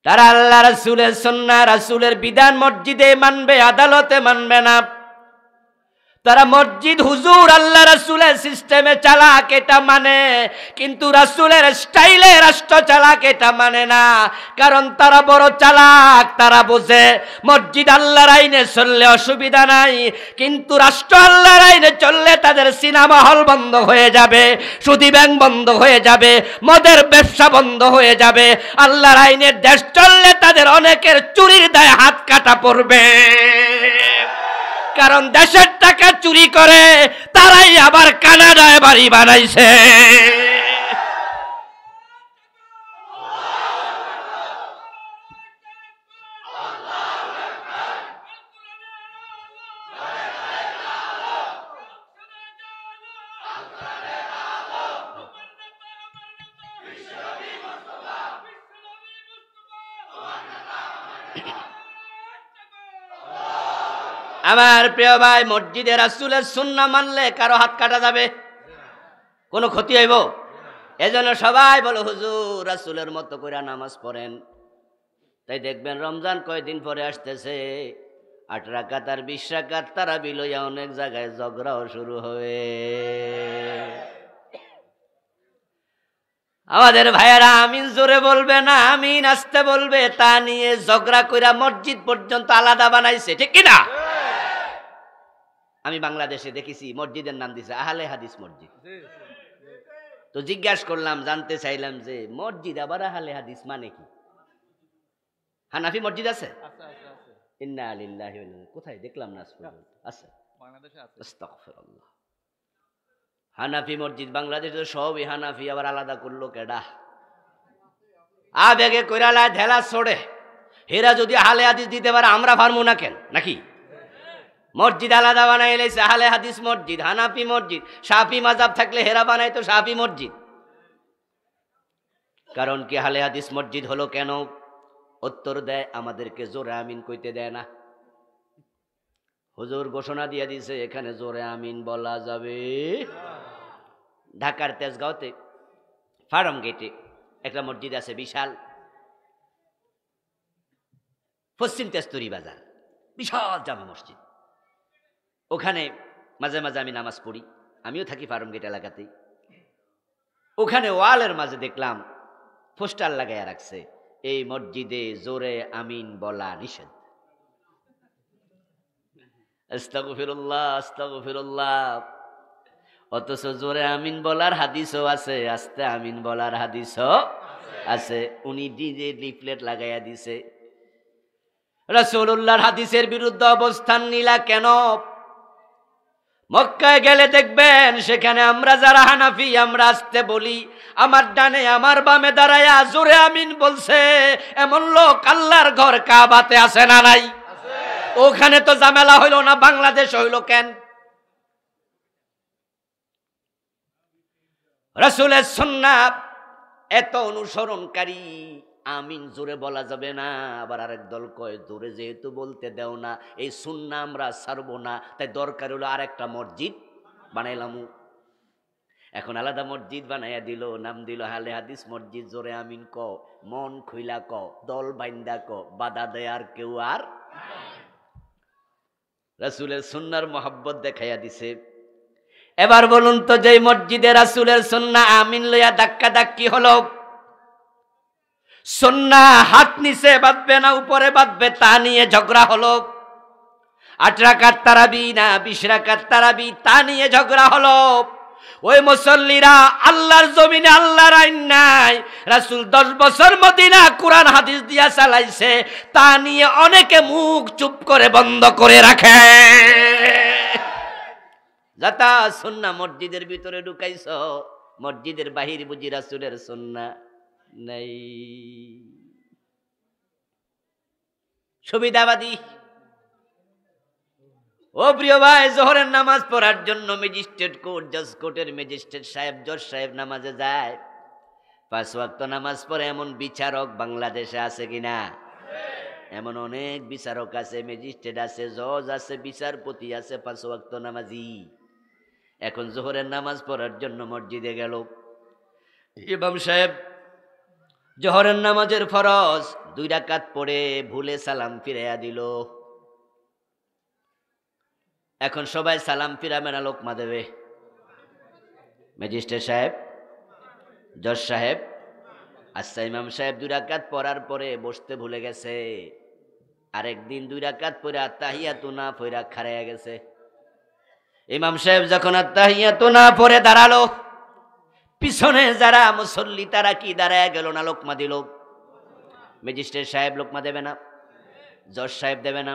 তারা আল্লাহ রাসূলের সুন্নাহ, রাসূলের বিধান মসজিদে মানবে, আদালতে মানবে না। তারা মসজিদ হুজুর আল্লাহ রাসূলের সিস্টেমে চালাক এটা মানে, কিন্তু রাসূলের স্টাইলে রাষ্ট্র চালাক এটা মানে না। কারণ তারা বড় চালাক, তারা বোঝে মসজিদ আল্লাহর আইনে চললে অসুবিধা নাই, কিন্তু রাষ্ট্র আল্লাহর আইনে চললে তাদের সিনেমা হল বন্ধ হয়ে যাবে, সুদী ব্যাংক বন্ধ হয়ে যাবে, মদের ব্যবসা বন্ধ হয়ে যাবে। আল্লাহর আইনের দেশ চললে তাদের অনেকের চুরির দায়ে হাত কাটা পড়বে। কারণ দেশের টাকা চুরি করে তারাই আবার কানাডায় বাড়ি বানাইছে। আমার প্রিয় ভাই, মসজিদে রাসূলের সুন্নাহ মানলে কারো হাত কাটা যাবে? কোনো ক্ষতি হইব? এজন্য সবাই বলে হুজুর রাসূলের মতো করে নামাজ পড়েন। তাই দেখবেন রমজান কয়দিন পরে আসতেছে, 8 রাকাত আর 20 রাকাত তারাবি লইয়া অনেক জায়গায় ঝগড়াও শুরু হবে। আমাদের ভাইয়েরা আমিন জোরে বলবে না আমিন আস্তে বলবে, তা নিয়ে ঝগড়া কইরা মসজিদ পর্যন্ত আলাদা বানাইছে, ঠিক কিনা? আমি বাংলাদেশে দেখেছি মসজিদের নাম দিছে আহলে হাদিস মসজিদ। তো জিজ্ঞাসা করলাম, জানতে চাইলাম যে মসজিদ আবার আহলে হাদিস মানে কি? হানাফি মসজিদ আছে? ইন্না লিল্লাহি ওয়া ইন্না ইলাইহি, কোথায় দেখলাম না আছে, বাংলাদেশে আছে। আস্তাগফিরুল্লাহ। হানাফি মসজিদ বাংলাদেশে সবই হানাফি, আবার আলাদা করলো কেডা? আবেগে কইরালা ঢেলা ছড়ে। হেরা যদি আহলে হাদিস দিতে পারে আমরা পারবো না কেন? নাকি মসজিদ আলাদা বানাই লাইছে আহলে হাদিস মসজিদ, হানাফি মসজিদ। শাফি মাযহাব থাকলে হেরা বানাইতো শাফি মসজিদ। কারণ কি আহলে হাদিস মসজিদ হলো কেন? উত্তর দেয় আমাদেরকে জোরে আমিন কইতে দেয় না। হুজুর ঘোষণা দিয়ে দিছে এখানে জোরে আমিন বলা যাবে। ঢাকার তেজগাঁওতে ফার্ম গেটে একটা মসজিদ আছে বিশাল, পশ্চিম তেস্তুরি বাজার, বিশাল জামা মসজিদ। ওখানে মাঝে মাঝে আমি নামাজ পড়ি, আমিও থাকি ফার্ম গেট এলাকাতেই। ওখানে ওয়ালের মাঝে দেখলাম পোস্টার লাগাইয়া রাখছে, এই মসজিদে জোরে আমিন বলা নিষেধ। আস্তাগফিরুল্লাহ আস্তাগফিরুল্লাহ। অথচ জোরে আমিন বলার হাদিসও আছে, আস্তে আমিন বলার হাদিসও আছে। উনি নিজে লিফলেট লাগাইয়া দিছে। রাসূলুল্লাহর হাদিসের বিরুদ্ধে অবস্থান নিলা কেন? মক্কায় গেলে দেখবেন সেখানে আমরা যারা হানাফি আমরা আস্তে বলি, আমার ডানে আমার বামে দাঁড়ায়া জোরে আমিন বলছে এমন লোক আল্লাহর ঘর কাবাতে আছে না নাই? ওখানে তো ঝামেলা হইল না, বাংলাদেশ হইল কেন? রাসূলের সুন্নাহ এত অনুসরণকারী, আমিন জোরে বলা যাবে না। আবার আরেক দল কয় জোরে যেহেতু বলতে দেও না, এই সুন্নাহ আমরা ছাড়বো না, তাই দরকার হলো আরেকটা মসজিদ বানাইলাম। এখন আলাদা মসজিদ বানাইয়া দিল, নাম দিল আহলে হাদিস মসজিদ। জোরে আমিন ক, মন খুইলা ক, দল বাইন্দা ক, বাধা দেয় আর কেউ আর। রাসূলের সুন্নাহর মহব্বত দেখাইয়া দিছে। এবার বলুন তো, যেই মসজিদে রাসূলের সুন্নাহ আমিন লইয়া ধাক্কা ধাক্কি হলো, সুন্নাহ হাত নিচে বাঁধবে না উপরে বাঁধবে তা নিয়ে ঝগড়া হলো, 8 রাকাত তারাবি না 20 রাকাত তারাবি তা নিয়ে ঝগড়া হলো, ওই মুসল্লিরা আল্লাহর জমিনে আল্লাহর আইন নাই, রাসূল 10 বছর মদিনা কোরআন হাদিস দিয়া চালাইছে, তা নিয়ে অনেকে মুখ চুপ করে বন্ধ করে রাখে। যাতা সুন্নাহ মসজিদের ভিতরে ঢুকাইছ, মসজিদের বাহির বুঝি রাসূলের সুন্নাহ নাই। সুবিধাবাদী। ও প্রিয় ভাই, জোহরের নামাজ পড়ার জন্য ম্যাজিস্ট্রেট কোর্ট, জজ কোর্টের ম্যাজিস্ট্রেট সাহেব, জজ সাহেব নামাজে যায়, 5 ওয়াক্ত নামাজ পড়ে এমন বিচারক বাংলাদেশে আছে কিনা? এমন অনেক বিচারক আছে, ম্যাজিস্ট্রেট আছে, জজ আছে, বিচারপতি আছে, 5 ওয়াক্ত নামাজি। এখন জোহরের নামাজ পড়ার জন্য মসজিদে গেল, ইমাম সাহেব জোহরের নামাজের ফরজ 2 রাকাত পড়ে ভুলে সালাম ফিরাইয়া দিল। এখন সবাই সালাম ফিরাবে না লোকমা দেবে? ম্যাজিস্ট্রেট সাহেব, জজ সাহেব, আচ্ছা ইমাম সাহেব 2 রাকাত পড়ার পরে বসতে ভুলে গেছে, আরেকদিন 2 রাকাত পড়ে আত্তাহিয়াতু না পড়া খাড়াইয়া গেছে। ইমাম সাহেব যখন আত্তাহিয়াতু না পড়ে দাঁড়ালো, পিছনে যারা মুসল্লি তারা কি দাঁড়ায় গেল না লোকমা দিল? ম্যাজিস্ট্রেট সাহেব লোকমা দেবে না, জজ সাহেব দেবে না।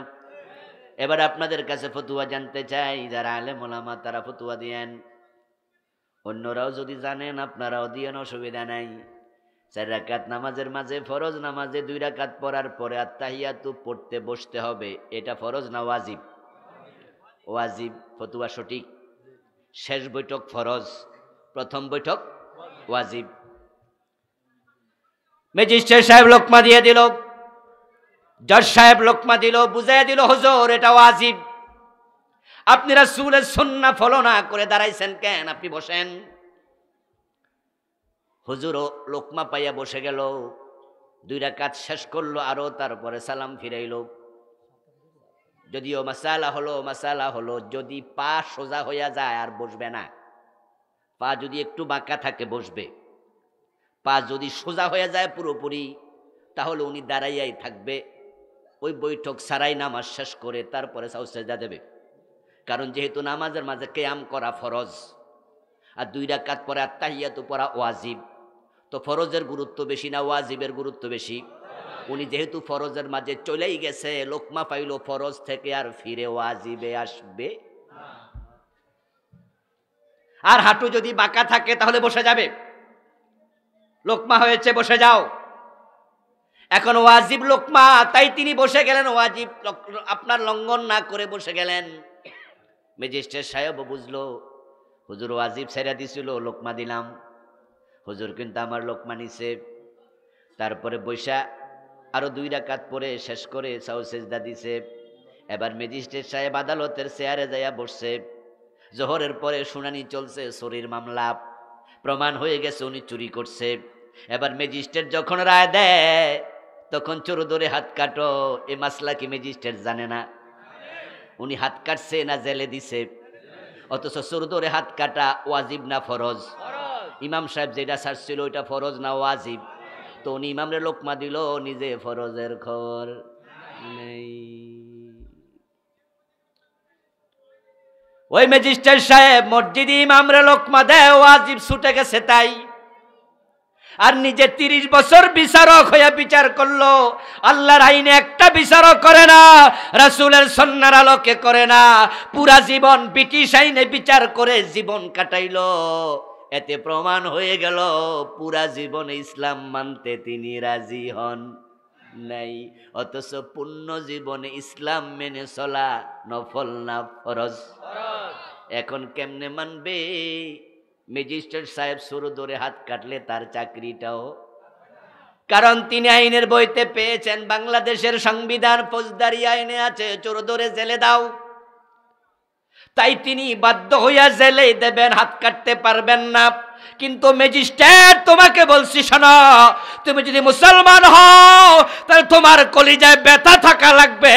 এবার আপনাদের কাছে ফতুয়া জানতে চাই, যারা আলেম ওলামা তারা ফতুয়া দিয়েন, অন্যরাও যদি জানেন আপনারাও দিয়েন, অসুবিধা নাই। 4 রাকাত নামাজের মাঝে ফরজ নামাজে 2 রাকাত পড়ার পরে আত্তাহিয়াতু পড়তে বসতে হবে, এটা ফরজ না ওয়াজিব? ওয়াজিব। ফতুয়া সঠিক। শেষ বৈঠক ফরজ, প্রথম বৈঠক ওয়াজিব। ম্যাজিস্ট্রেট সাহেব লোকমা দিয়ে দিল, জজ সাহেব লোকমা দিল, বুঝাইয়া দিল হুজুর এটা ওয়াজিব। আপনি রাসূলের সুন্নাহ ফলো না করে দাঁড়াইছেন কেন? আপনি বসেন। হুজুরও লোকমা পাইয়া বসে গেল, 2 রাকাত শেষ করলো, আরো তারপরে সালাম ফিরাইল। যদিও মাসালা হলো যদি পা সোজা হইয়া যায় আর বসবে না, পা যদি একটু বাঁকা থাকে বসবে, পা যদি সোজা হয়ে যায় পুরোপুরি তাহলে উনি দাঁড়াইয়াই থাকবে। ওই বৈঠক সারাই নামাজ শেষ করে তারপরে সাজদা দেবে। কারণ যেহেতু নামাজের মাঝে কিয়াম করা ফরজ আর 2 রাকাত পরে আত্তাহিয়াতু পড়া ওয়াজিব, তো ফরজের গুরুত্ব বেশি না ওয়াজিবের গুরুত্ব বেশি? উনি যেহেতু ফরজের মাঝে চলেই গেছে, লোকমা পাইল, ফরজ থেকে আর ফিরে ওয়াজিবে আসবে। আর হাঁটু যদি বাঁকা থাকে তাহলে বসে যাবে। লোকমা হয়েছে, বসে যাও। এখন ওয়াজিব লোকমা, তাই তিনি বসে গেলেন, ওয়াজিব আপনার লঙ্ঘন না করে বসে গেলেন। ম্যাজিস্ট্রেট সাহেব বুঝলো হুজুর ওয়াজিব ছেড়ে দিছিল, লোকমা দিলাম। হুজুর কিন্তু আমার লোকমা নিছে। তারপরে বৈশা আরো 2 রাকাত পরে শেষ করে সাজদা দিছে। এবার ম্যাজিস্ট্রেট সাহেব আদালতের চেয়ারে যাইয়া বসছে। জোহরের পরে শুনানি চলছে, চুরির মামলা, প্রমাণ হয়ে গেছে উনি চুরি করছে। এবার ম্যাজিস্ট্রেট যখন রায় দেয় তখন চোর ধরে হাত কাটো, এ মাসলা কি ম্যাজিস্ট্রেট জানে না? উনি হাত কাটছে না জেলে দিছে? অথচ চোর ধরে হাত কাটা ওয়াজিব না ফরজ? ইমাম সাহেব যেটা ছাড়ছিল ওইটা ফরজ না ওয়াজিব? তো উনি ইমামরে লোকমা দিল, নিজে ফরজের খবর নেই। ওই ম্যাজিস্ট্রেট সাহেব মসজিদে ইমামরে লোকমা দেয়, ওয়াজিব ছুটে গেছে তাই। আর নিজে 30 বছর বিচারক হয়ে বিচার করলো। আল্লাহর আইনে একটা বিচারক করে না, রাসূলের সুন্নাহর আলোকে করে না, পুরা জীবন ব্রিটিশ আইনে বিচার করে জীবন কাটাইলো। এতে প্রমাণ হয়ে গেল পুরা জীবন ইসলাম মানতে তিনি রাজি হন নাই। অথচ পূর্ণ জীবনে ইসলাম মেনে চলা নফল না ফরজ? এখন কেমনে মানবে? ম্যাজিস্ট্রেট সাহেব শুরু ধরে হাত কাটলে তার চাকরিটাও, কারণ তিনি আইনের বইতে পেয়েছেন বাংলাদেশের সংবিধান ফৌজদারি আইনে আছে চোর ধরে জেলে দাও, তাই তিনি বাধ্য হইয়া জেলে দেবেন, হাত কাটতে পারবেন না। কিন্তু ম্যাজিস্ট্রেট তোমাকে বলছি শোনো, তুমি যদি মুসলমান হও তাহলে তোমার কলিজায় ব্যথা থাকা লাগবে।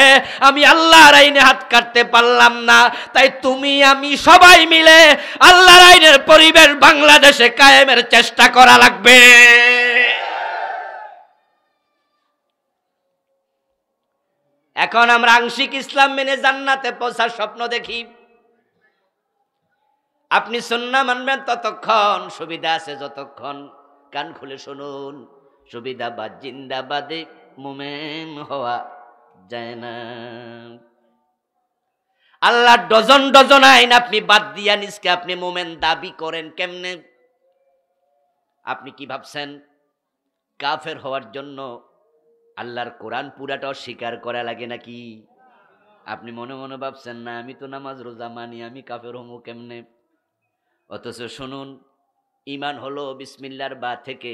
আমি আল্লাহর আইনে হাত কাটতে পারলাম না, তাই তুমি আমি সবাই মিলে আল্লাহর আইনের পরিবেশ বাংলাদেশে কায়েমের চেষ্টা করা লাগবে। এখন আমরা আংশিক ইসলাম মেনে জান্নাতে পৌঁছার স্বপ্ন দেখি। আপনি সুন্নাহ মানবেন ততক্ষণ সুবিধা আছে, যতক্ষণ কান খুলে শুনুন, সুবিধাবাদ জিন্দাবাদে মুমিন হওয়া যায় না। আল্লাহ ডজন ডজন আইন আপনি বাদ দিয়া নিজকে আপনি মুমিন দাবি করেন কেমনে? আপনি কি ভাবছেন কাফের হওয়ার জন্য আল্লাহর কোরআন পুরাটা স্বীকার করা লাগে নাকি? আপনি মনে মনে ভাবছেন না আমি তো নামাজ রোজা মানি, আমি কাফের হমু কেমনে? অথচ শুনুন, ঈমান হলো বিসমিল্লাহর বা থেকে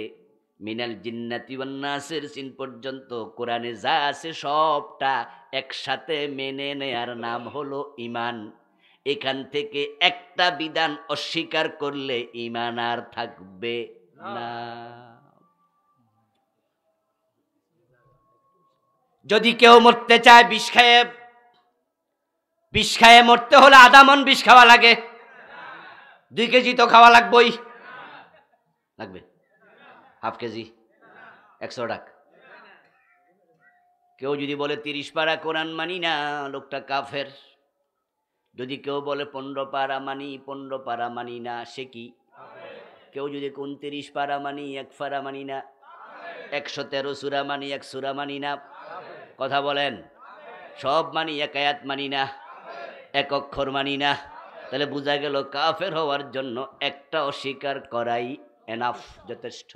মিনাল জিন্নাতি ওয়ান নাসের সিন পর্যন্ত কোরআনে যা আছে সবটা একসাথে মেনে নেয়ার নাম হলো ঈমান। এখান থেকে একটা বিধান অস্বীকার করলে ঈমান আর থাকবে না। যদি কেউ মরতে চায় বিষ খায়ে মরতে হলে আধা মণ বিষ খাওয়া লাগে, 2 কেজি তো খাওয়া লাগবেই, লাগবে হাফ কেজি, 100 টাকা। কেউ যদি বলে 30 পারা কোরআন মানি না, লোকটা কাফের। যদি কেউ বলে 15 পারা মানি, 15 পারা মানি না, সে কি? কেউ যদি 29 পারা মানি, 1 পারা মানি না, 113 সূরা মানি, 1 সূরা মানি না, কথা বলেন, সব মানি, 1 আয়াত মানি না, 1 অক্ষর মানি না, তাহলে বোঝা গেল কাফের হওয়ার জন্য একটা অস্বীকার করাই এনাফ, যথেষ্ট।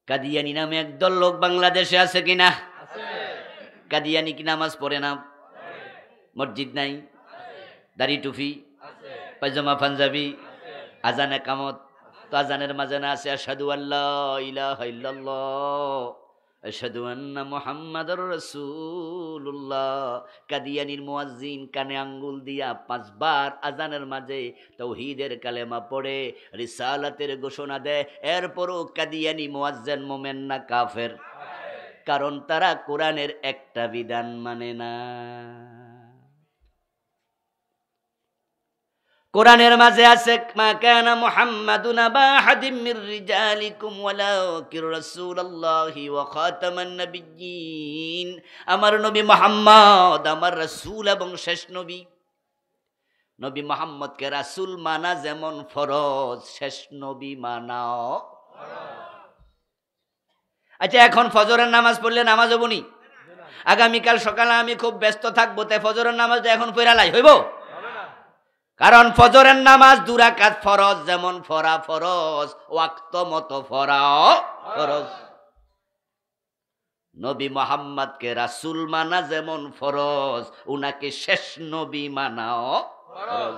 কাদিয়ানি নামে একদল লোক বাংলাদেশে আছে কিনা? কাদিয়ানি কি নামাজ পড়ে না? মসজিদ নাই, দাড়ি টুপি, পায়জামা পাঞ্জাবি, আজান একামত, তো আজানের মাঝে না আছে আশহাদু আল্লা ইলাহা ইল্লাল্লাহ আশহাদু আন্না মুহাম্মাদুর রাসূলুল্লাহ। কাদিয়ানীর মুয়াজ্জিন কানে আঙ্গুল দিয়া 5 বার আজানের মাঝে তাওহীদের কালেমা পড়ে রিসালাতের ঘোষণা দেয়। এরপরও কাদিয়ানী মুয়াজ্জিন মোমেন না কাফের? কারণ তারা কোরআনের একটা বিধান মানে না। কোরআনের মাঝে আছে মা কানা মুহাম্মাদুন আবা আহাদিম মির রিজালিকুম ওয়ালাকিন রাসূলুল্লাহি ওয়া খাতামান নাবিয়্যিন। আমার নবী মুহাম্মদ আমার রাসূল এবং শেষ নবী। নবী মুহাম্মদকে রাসূল মানা যেমন ফরজ, শেষ নবী মানাও ফরজ। আচ্ছা, এখন ফজরের নামাজ পড়লে নামাজ হবনি? আগামীকাল সকালে আমি খুব ব্যস্ত থাকবো, তাই ফজরের নামাজটা এখন পড়ালাই হইব? কারণ ফজরের নামাজ 2 রাকাত ফরজ, যেমন ফরা ফরজ ওয়াক্ত মতো ফরাও ফরজ। নবী মুহাম্মদকে রাসূল মানা যেমন ফরজ, উনাকে শেষ নবী মানাও ফরজ।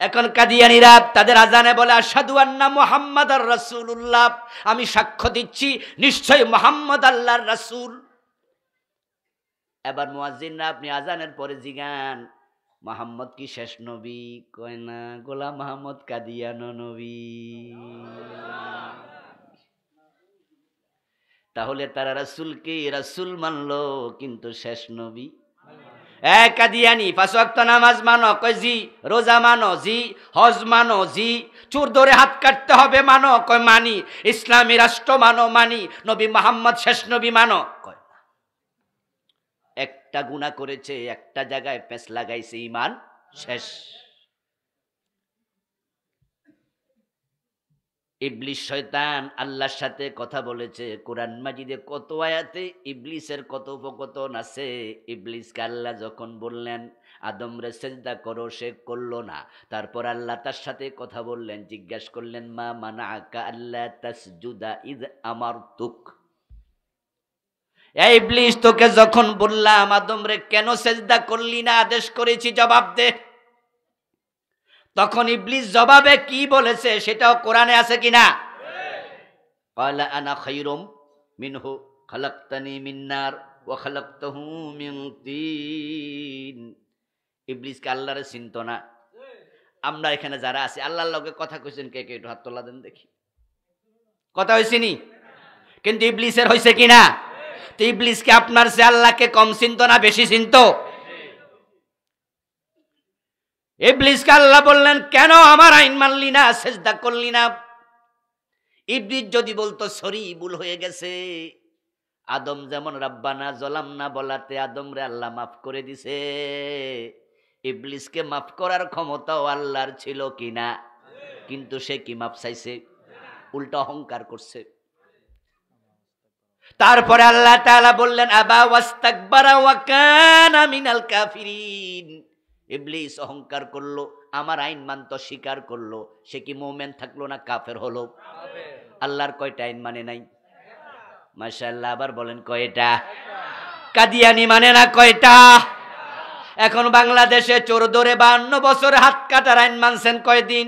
এখন কাদিয়ানীরা তাদের আজানে বলে আশহাদু আন্না মুহাম্মাদার রাসূলুল্লাহ, আমি সাক্ষ্য দিচ্ছি নিশ্চয়ই মুহাম্মদ আল্লাহর রাসূল। এবার মুয়াজ্জিনরা আপনি আজানের পরে জিগান মুহাম্মদ কি শেষ নবী? কয় না, গোলাম মাহমুদ কাদিয়ানো নবী। তাহলে তারা রাসূলকে রাসূল মানলো কিন্তু শেষ নবী। কাদিয়ানী 5 ওয়াক্ত নামাজ মানো? কয় জি। রোজা মানো? জি। হজ মানো? জি। চোর ধরে হাত কাটতে হবে মানো? কয় মানি। ইসলামী রাষ্ট্র মানো? মানি। নবী মুহাম্মদ শেষ নবী মানো? কয় না। একটা গুনাহ করেছে, একটা জায়গায় পেঁচ লাগাইছে, ঈমান শেষ। ইবলিস শয়তান আল্লাহর সাথে কথা বলেছে কোরআন মাজিদে কত আয়াতে ইবলিসের কথোপকথন আছে। ইবলিসকে আল্লাহ যখন বললেন আদমরে সিজদা করো, সে করলো না। তারপর আল্লাহ তার সাথে কথা বললেন, জিজ্ঞাসা করলেন মা মানাআকা আল্লা তাসজুদা ইয আমারতুক। এই ইবলিস, তোকে যখন বললাম আদমরে কেন সিজদা করলি না, আদেশ করেছি, জবাব দে। তখন ইবলিস জবাবে কি বলেছে সেটাও কোরআনে আছে কিনা? ক্বালা আনা খায়রুম মিনহু খালাকতানি মিন নার ওয়া খালাকতাহু মিন তিন। ইবলিসকে আল্লাহরে চিনতো না। আমরা এখানে যারা আছি আল্লাহর লগে কথা কইছেন কে কে? একটু হাত তোলা দেন দেখি। কথা হইছেনি? কিন্তু ইবলিসের হইছে কিনা? তো ইবলিসকে আপনার চেয়ে আল্লাহকে কম চিনতো না বেশি চিনতো? ইবলিসকে আল্লাহ বললেন কেন আমার আইন মানলি না, সিজদা করলি না? ইবলিস যদি বলতো সরি, ভুল হয়ে গেছে, আদম যেমন রাব্বানা যালামনা বলাতে আদমরে আল্লাহ মাফ করে দিছে, ইবলিসকে মাফ করার ক্ষমতাও আল্লাহর ছিল কিনা? কিন্তু সে কি মাফ চাইছে? উল্টা অহংকার করছে। তারপরে আল্লাহ তাআলা বললেন আবা ওয়াস্তাকবারা ওয়া কানা মিনাল কাফিরিন। ইবলিস অহংকার করলো, আমার আইন মানত স্বীকার করলো, সে কি মুমিন থাকলো না কাফের হলো? আল্লাহর কয়টা আইন মানে নাই? মাশাআল্লাহ, আবার বলেন কয়টা? কাদিয়ানী মানে না কয়টা? এখন বাংলাদেশে চোর ধরে 52 বছর হাত কাটার আইন মানছেন কয়দিন?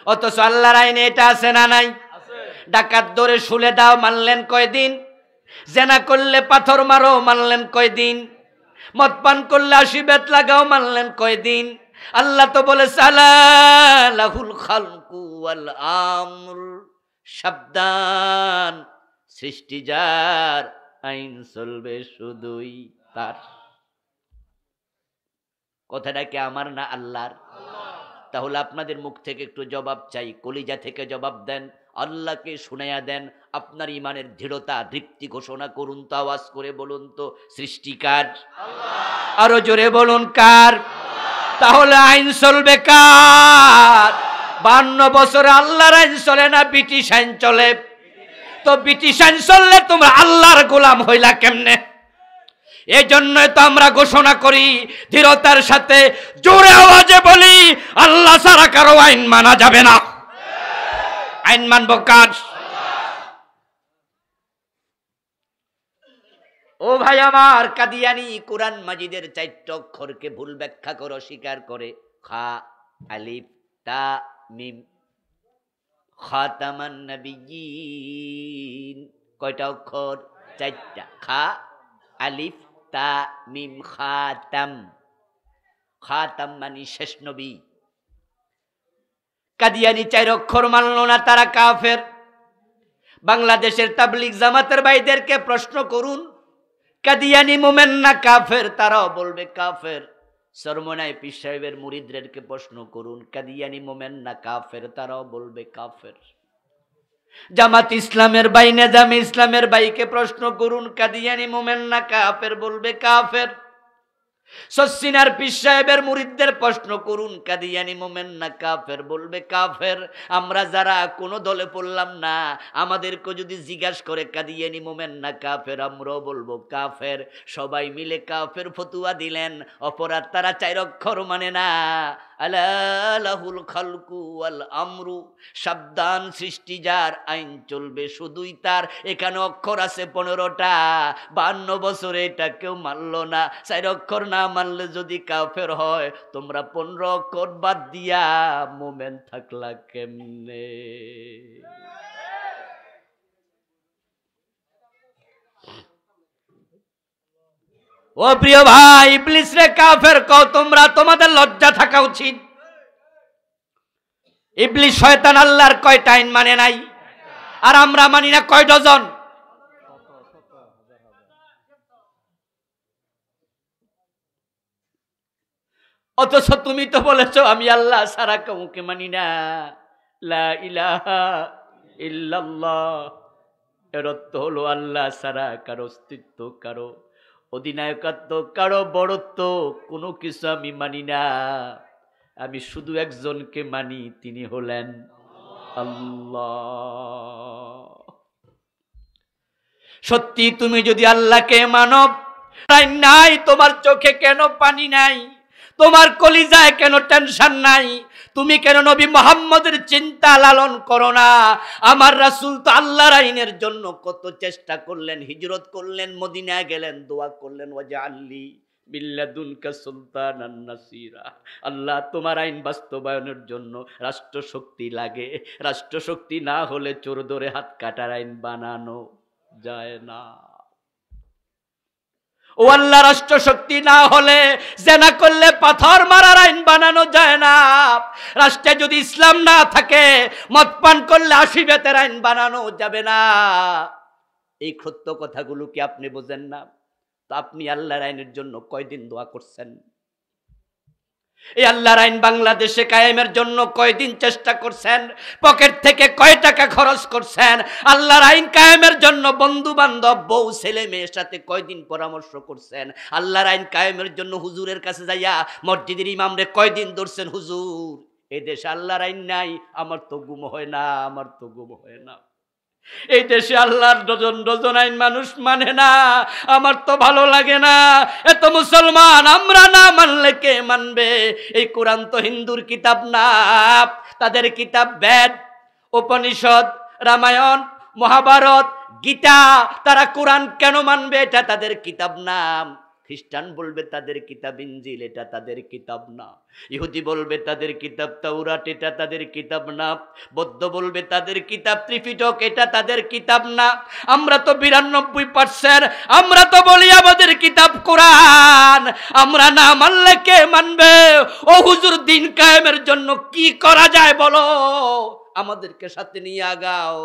অথচ আল্লাহর আইনে এটা আছে না নাই? ডাকাত ধরে শুলে দাও মানলেন কয়দিন? জেনা করলে পাথর মারো মানলেন কয়দিন? মদ পান করলে 80 বেত লাগাও মানলেন কয়দিন? আল্লাহ তো বলে সালাহুল খালকু ওয়াল আমর, সাবধান, সৃষ্টি যার, আইন চলবে শুধুই তার। কথাটা কি আমার না আল্লাহর? তাহলে আপনাদের মুখ থেকে একটু জবাব চাই, কলিজা থেকে জবাব দেন, আল্লাহকে শুনাইয়া দেন। আপনার ইমানের দৃঢ়তা দৃপ্তি ঘোষণা করুন তো, আওয়াজ করে বলুন তো, সৃষ্টিকার আল্লাহ। আরো জোরে বলুন কার? তাহলে আইন চলবে কার? 52 বছরে আল্লাহর আইন চলে না, ব্রিটিশ আইন চলে। তো ব্রিটিশ আইন চললে তোমরা আল্লাহর গোলাম হইলা কেমনে? এই জন্যই তো আমরা ঘোষণা করি দৃঢ়তার সাথে, জোরে আওয়াজে বলি, আল্লাহ ছাড়া কারো আইন মানা যাবে না। আইন মানব কার? ও ভাই আমার, কাদিয়ানী কোরআন মাজিদের 4 অক্ষরকে ভুল ব্যাখ্যা করে অস্বীকার করে। খা আলিফ তা মিম, খাতামান নবিয়্যিন। কয়টা অক্ষর? 4টা। খা, আলিফ, তা, মিম, খাতাম। খাতাম মানে শেষ নবী। কাদিয়ানি 4 অক্ষর মানল না, তারা কাফের। বাংলাদেশের তাবলীগ জামাতের ভাইদেরকে প্রশ্ন করুন, কাদিয়ানি মোমেন না কাফের? তারাও বলবে কাফের। সরমনাই পীর সাহেবের মুরিদদেরকে প্রশ্ন করুন, কাদিয়ানি মোমেন না কাফের? তারাও বলবে কাফের। জামাত ইসলামের ভাই, নেজামে ইসলামের ভাইকে প্রশ্ন করুন, কাদিয়ানি মোমেন না কাফের? বলবে কাফের। সসিনার পীর সাহেবের মুরিদদের প্রশ্ন করুন, কাদিয়ানি মোমেন না কাফের? বলবে কাফের। আমরা যারা কোনো দলে পড়লাম না, আমাদেরকে যদি জিজ্ঞাসা করে কাদিয়ানি মোমেন না কাফের, আমরাও বলবো কাফের। সবাই মিলে কাফের ফতুয়া দিলেন। অপরাধ তারা 4 অক্ষর মানে না। আলা লাহুল খালকু ওয়াল আমরু, সাবধান, সৃষ্টি যার, আইন চলবে শুধুই তার। এখানে অক্ষর আছে 15টা। 52 বছরে এটা কেউ মানল না। 4 অক্ষর না মানলে যদি কাফের হয়, তোমরা 15 অক্ষর বাদ দিয়া মোমেন থাকলা কেমনে? ও প্রিয় ভাই, ইবলিস রে কাফের কও তোমরা, তোমাদের লজ্জা থাকা উচিত। ইবলিস শয়তান আল্লাহর কয়টা আইন মানে নাই? আর আমরা মানি না কয় ডজন? অথচ তুমি তো বলেছো আমি আল্লাহ ছাড়া কাউকে মানি না। লা ইলাহা ইল্লাল্লাহ, এর অর্থ হলো আল্লাহ ছাড়া কারো অস্তিত্ব, কারো অধিনায়কত্ব, কারো বড়ত্ব, কোনো কিছু আমি মানি না। আমি শুধু একজনকে মানি, তিনি হলেন আল্লাহ। সত্যি তুমি যদি আল্লাহকে মানব নাই, তোমার চোখে কেন পানি নাই? তোমার কলিজায় কেন টেনশন নাই? তুমি কেন নবী মুহাম্মদের চিন্তা লালন করো না? আমার রাসূল তো আল্লাহর আইনের জন্য কত চেষ্টা করলেন, হিজরত করলেন, মদিনায় গেলেন, দোয়া করলেন, ওয়াজআললি বিল্লাদুনকা সুলতানান নাসিরা। আল্লাহ, তোমার আইন বাস্তবায়নের জন্য রাষ্ট্রশক্তি লাগে। রাষ্ট্রশক্তি না হলে চোর ধরে হাত কাটার আইন বানানো যায় না। ও আল্লাহ, রাষ্ট্র শক্তি না হলে জেনা করলে পাথর মারার আইন বানানো যায় না। রাষ্ট্রে যদি ইসলাম না থাকে, মদ পান করলে 80 বেতের আইন বানানো যাবে না। এই সত্য কথাগুলো কি আপনি বোঝেন না? তো আপনি আল্লাহর আইনের জন্য কয়দিন দোয়া করছেন? এই আল্লাহর আইন বাংলাদেশে কায়েমের জন্য কয়দিন চেষ্টা করছেন? পকেট থেকে কয় টাকা খরচ করছেন? আল্লাহর আইন কায়েমের জন্য বন্ধু বান্ধব, বউ, ছেলে মেয়ের সাথে কয়দিন পরামর্শ করছেন? আল্লাহর আইন কায়েমের জন্য হুজুরের কাছে যাইয়া মসজিদের ইমামরে কয়দিন ধরছেন? হুজুর, এই দেশে আল্লাহর আইন নাই, আমার তো ঘুম হয় না, আমার তো ঘুম হয় না। এই দেশে আল্লাহর ডজন ডজন আইন মানুষ মানে না, আমার তো ভালো লাগে না। এত মুসলমান, আমরা না মানলে কে মানবে? এই কোরআন তো হিন্দুর কিতাব না, তাদের কিতাব বেদ, উপনিষদ, রামায়ণ, মহাভারত, গীতা। তারা কোরআন কেন মানবে? এটা তাদের কিতাব না। খ্রিস্টান বলবে তাদের কিতাব ইনজিল, এটা তাদের কিতাব না। ইহুদি বলবে তাদের কিতাব তাওরাত, এটা তাদের কিতাব না। বৌদ্ধ বলবে তাদের কিতাব ত্রিপিটক, এটা তাদের কিতাব না। আমরা তো 92%, আমরা তো বলি আমাদের কিতাব কোরআন। আমরা না মানলে কে মানবে? ও হুজুর, দিন কায়েমের জন্য কি করা যায় বলো, আমাদেরকে সাথে নিয়ে আগাও।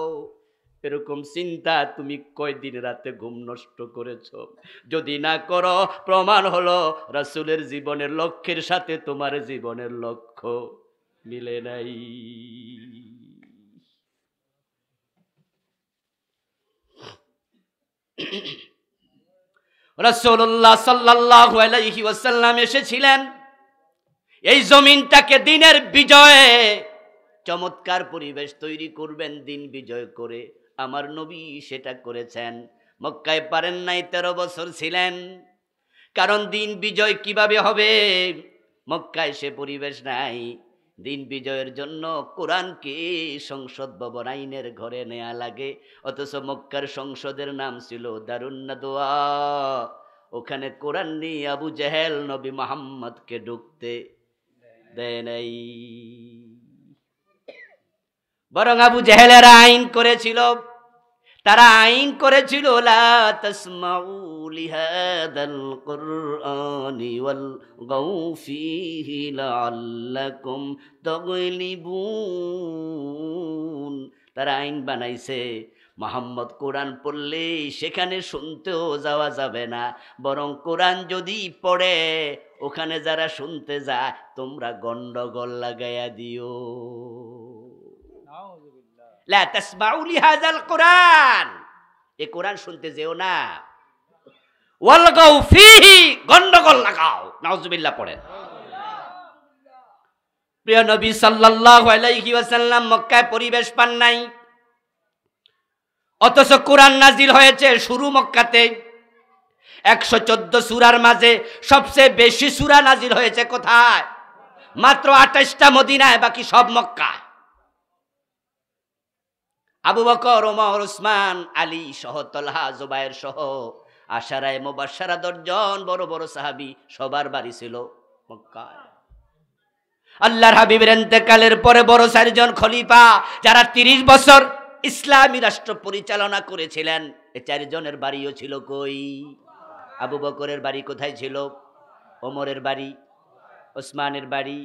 এরকম চিন্তা তুমি কয়দিন রাতে ঘুম নষ্ট করেছ? যদি না করো, প্রমাণ হলো রাসূলের জীবনের লক্ষ্যের সাথে তোমার জীবনের লক্ষ্য মিলে নাই। রাসূলুল্লাহ সাল্লাল্লাহু আলাইহি ওয়াসাল্লাম এসেছিলেন এই জমিনটাকে দিনের বিজয়ে, চমৎকার পরিবেশ তৈরি করবেন দিন বিজয় করে। আমার নবী সেটা করেছেন। মক্কায় পারেন নাই, 13 বছর ছিলেন। কারণ দিন বিজয় কিভাবে হবে? মক্কায় সে পরিবেশ নাই। দিন বিজয়ের জন্য কোরআনকে সংসদ ভবন, আইনের ঘরে নেয়া লাগে। অথচ মক্কার সংসদের নাম ছিল দারুন নাদওয়া। ওখানে কোরআন নিয়ে আবু জেহেল নবী মুহাম্মদকে ঢুকতে দেয় নাই। বরং আবু জেহেলের আইন করেছিল, তারা আইন করেছিল লা তাসমাউ লিহাদাল কুরআনি ওয়ালগাউ ফীহি লাআল্লাকুম তাগলিবুন। তারা আইন বানাইছে মুহাম্মদ কোরআন পড়লে সেখানে শুনতেও যাওয়া যাবে না, বরং কোরআন যদি পড়ে ওখানে যারা শুনতে যায় তোমরা গন্ডগোল লাগাইয়া দিও। লা তাসমাউ লিহাযাল কুরআন, এই কোরআন শুনতে যেও না। ওয়ালগাউ ফীহি, গন্ডগোল লাগাও। নাউজুবিল্লাহ পড়েন। প্রিয় নবী সাল্লাল্লাহু আলাইহি ওয়াসাল্লাম মক্কায় পরিবেশ পান নাই, অথচ কোরআন নাজিল হয়েছে শুরু মক্কাতে। 114 সূরার মাঝে সবচেয়ে বেশি সূরা নাজিল হয়েছে কোথায়? মাত্র 28টা মদিনায়, বাকি সব মক্কায়। আবু বকর, ওমর, উসমান, আলী সহ, তলহা, জুবায়ের সহ আশারায়ে মুবাশশারা 10 জন বড় বড় সাহাবী, সবার বাড়ি ছিল মক্কায়। আল্লাহর হাবিবের ইন্তেকালের পরে বড় 4 জন খলিফা যারা 30 বছর ইসলামী রাষ্ট্র পরিচালনা করেছিলেন, এই 4 জনের বাড়িও ছিল কই? আবু বকরের বাড়ি কোথায় ছিল? ওমরের বাড়ি, ওসমানের বাড়ি,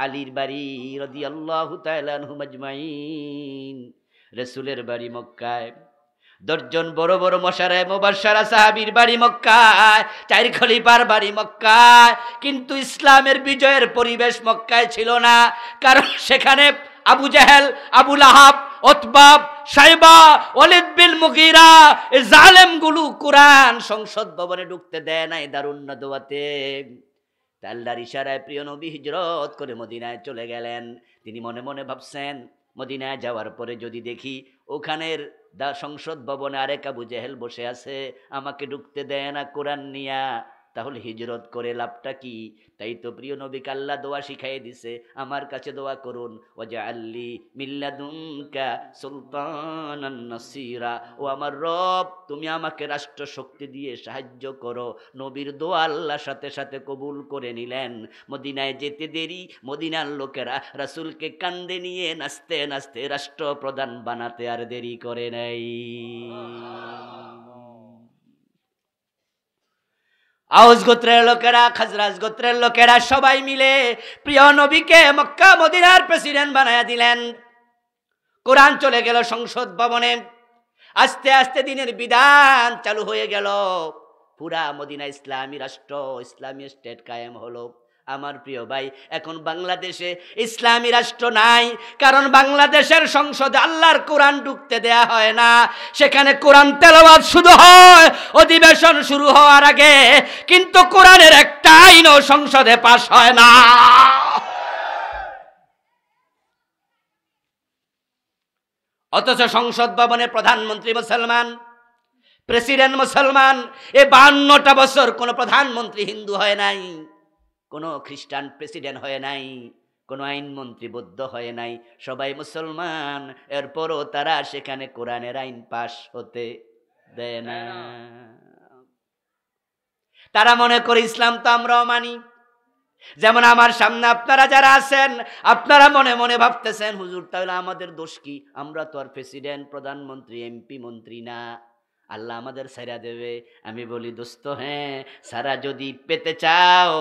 আলীর বাড়ি রাদিয়াল্লাহু তাআলা আনহুম আজমাইন। রাসূলের বাড়ি মক্কায়। 10 জন বড় বড় মশারায়ে মুবাশশারা সাহাবীর বাড়ি মক্কায়, 4 খলিফার বাড়ি মক্কায়। কিন্তু ইসলামের বিজয়ের পরিবেশ মক্কায় ছিল না, কারণ সেখানে আবু জেহেল, আবু লাহাব, উতবা, শাইবা, ওয়ালিদ বিন মুগীরা, এই জালেমগুলো কোরআন সংসদ ভবনে ঢুকতে দেয় নাই দারুন নাদওয়াতে। আল্লাহর ইশারায় প্রিয় নবী হিজরত করে মদিনায় চলে গেলেন। তিনি মনে মনে ভাবছেন, মদিনায় যাওয়ার পরে যদি দেখি ওখানের সংসদ ভবনে আরেক আবু জেহেল বসে আছে, আমাকে ঢুকতে দেয় না কোরআন নিয়া, তাহলে হিজরত করে লাভটা কি? তাই তো প্রিয় নবীকে আল্লাহ দোয়া শিখাই দিছে, আমার কাছে দোয়া করুন, ওয়াজআললি মিল্লাদুনকা সুলতানান নাসিরা। ও আমার রব, তুমি আমাকে রাষ্ট্র শক্তি দিয়ে সাহায্য করো। নবীর দোয়া আল্লাহ সাথে সাথে কবুল করে নিলেন। মদিনায় যেতে দেরি, মদিনার লোকেরা রাসূলকে কান্দে নিয়ে নাচতে নাচতে রাষ্ট্রপ্রধান বানাতে আর দেরি করে নাই। আউস গোত্রের লোকেরা, খাজরাজ গোত্রের লোকেরা সবাই মিলে প্রিয় নবীকে মক্কা মদিনার প্রেসিডেন্ট বানায়া দিলেন। কোরআন চলে গেল সংসদ ভবনে। আস্তে আস্তে দিনের বিধান চালু হয়ে গেল। পুরা মদিনা ইসলামী রাষ্ট্র, ইসলামী স্টেট কায়েম হলো। আমার প্রিয় ভাই, এখন বাংলাদেশে ইসলামী রাষ্ট্র নাই, কারণ বাংলাদেশের সংসদে আল্লাহর কোরআন ঢুকতে দেয়া হয় না। সেখানে কোরআন তেলাওয়াত শুরু হয় অধিবেশন শুরু হওয়ার আগে, কিন্তু কোরআনের একটা আইনও সংসদে পাস হয় না। অথচ সংসদ ভবনে প্রধানমন্ত্রী মুসলমান, প্রেসিডেন্ট মুসলমান। এ 52টা বছর কোন প্রধানমন্ত্রী হিন্দু হয় নাই, কোন খ্রিস্টান প্রেসিডেন্ট হয় নাই, কোন আইনমন্ত্রী বৌদ্ধ হয় নাই, সবাই মুসলমান। এরপরও তারা সেখানে কোরআনের আইন পাশ হতে দেয় না। তারা মনে করে ইসলাম তো আমরাও মানি। যেমন আমার সামনে আপনারা যারা আছেন, আপনারা মনে মনে ভাবতেছেন, হুজুর তাহলে আমাদের দোষ কি? আমরা তো আর প্রেসিডেন্ট, প্রধানমন্ত্রী, এমপি, মন্ত্রী না, আল্লাহ আমাদের ছাইরা দেবে। আমি বলি, দোস্ত, হ্যাঁ, সারা যদি পেতে চাও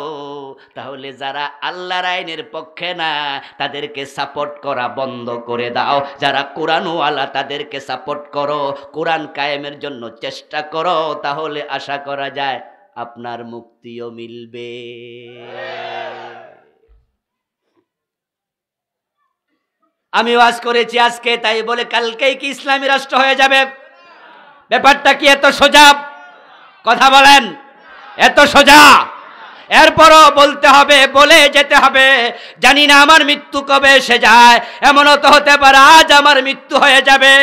তাহলে যারা আল্লাহর আইনের পক্ষে না তাদেরকে সাপোর্ট করা বন্ধ করে দাও, যারা কোরআনওয়ালা তাদেরকে সাপোর্ট করো, কোরআন কায়েমের জন্য চেষ্টা করো, তাহলে আশা করা যায় আপনার মুক্তিও মিলবে। আমি ওয়াজ করেছি আজকে, তাই বলে কালকেই কি ইসলামী রাষ্ট্র হয়ে যাবে? ব্যাপারটা কি এত সোজা? কথা বলেন, এত সোজা? এরপরও বলতে হবে, বলে যেতে হবে। জানি না আমার মৃত্যু কবে এসে যায়, এমনও তো হতে পারে আজ আমার মৃত্যু হয়ে যাবে।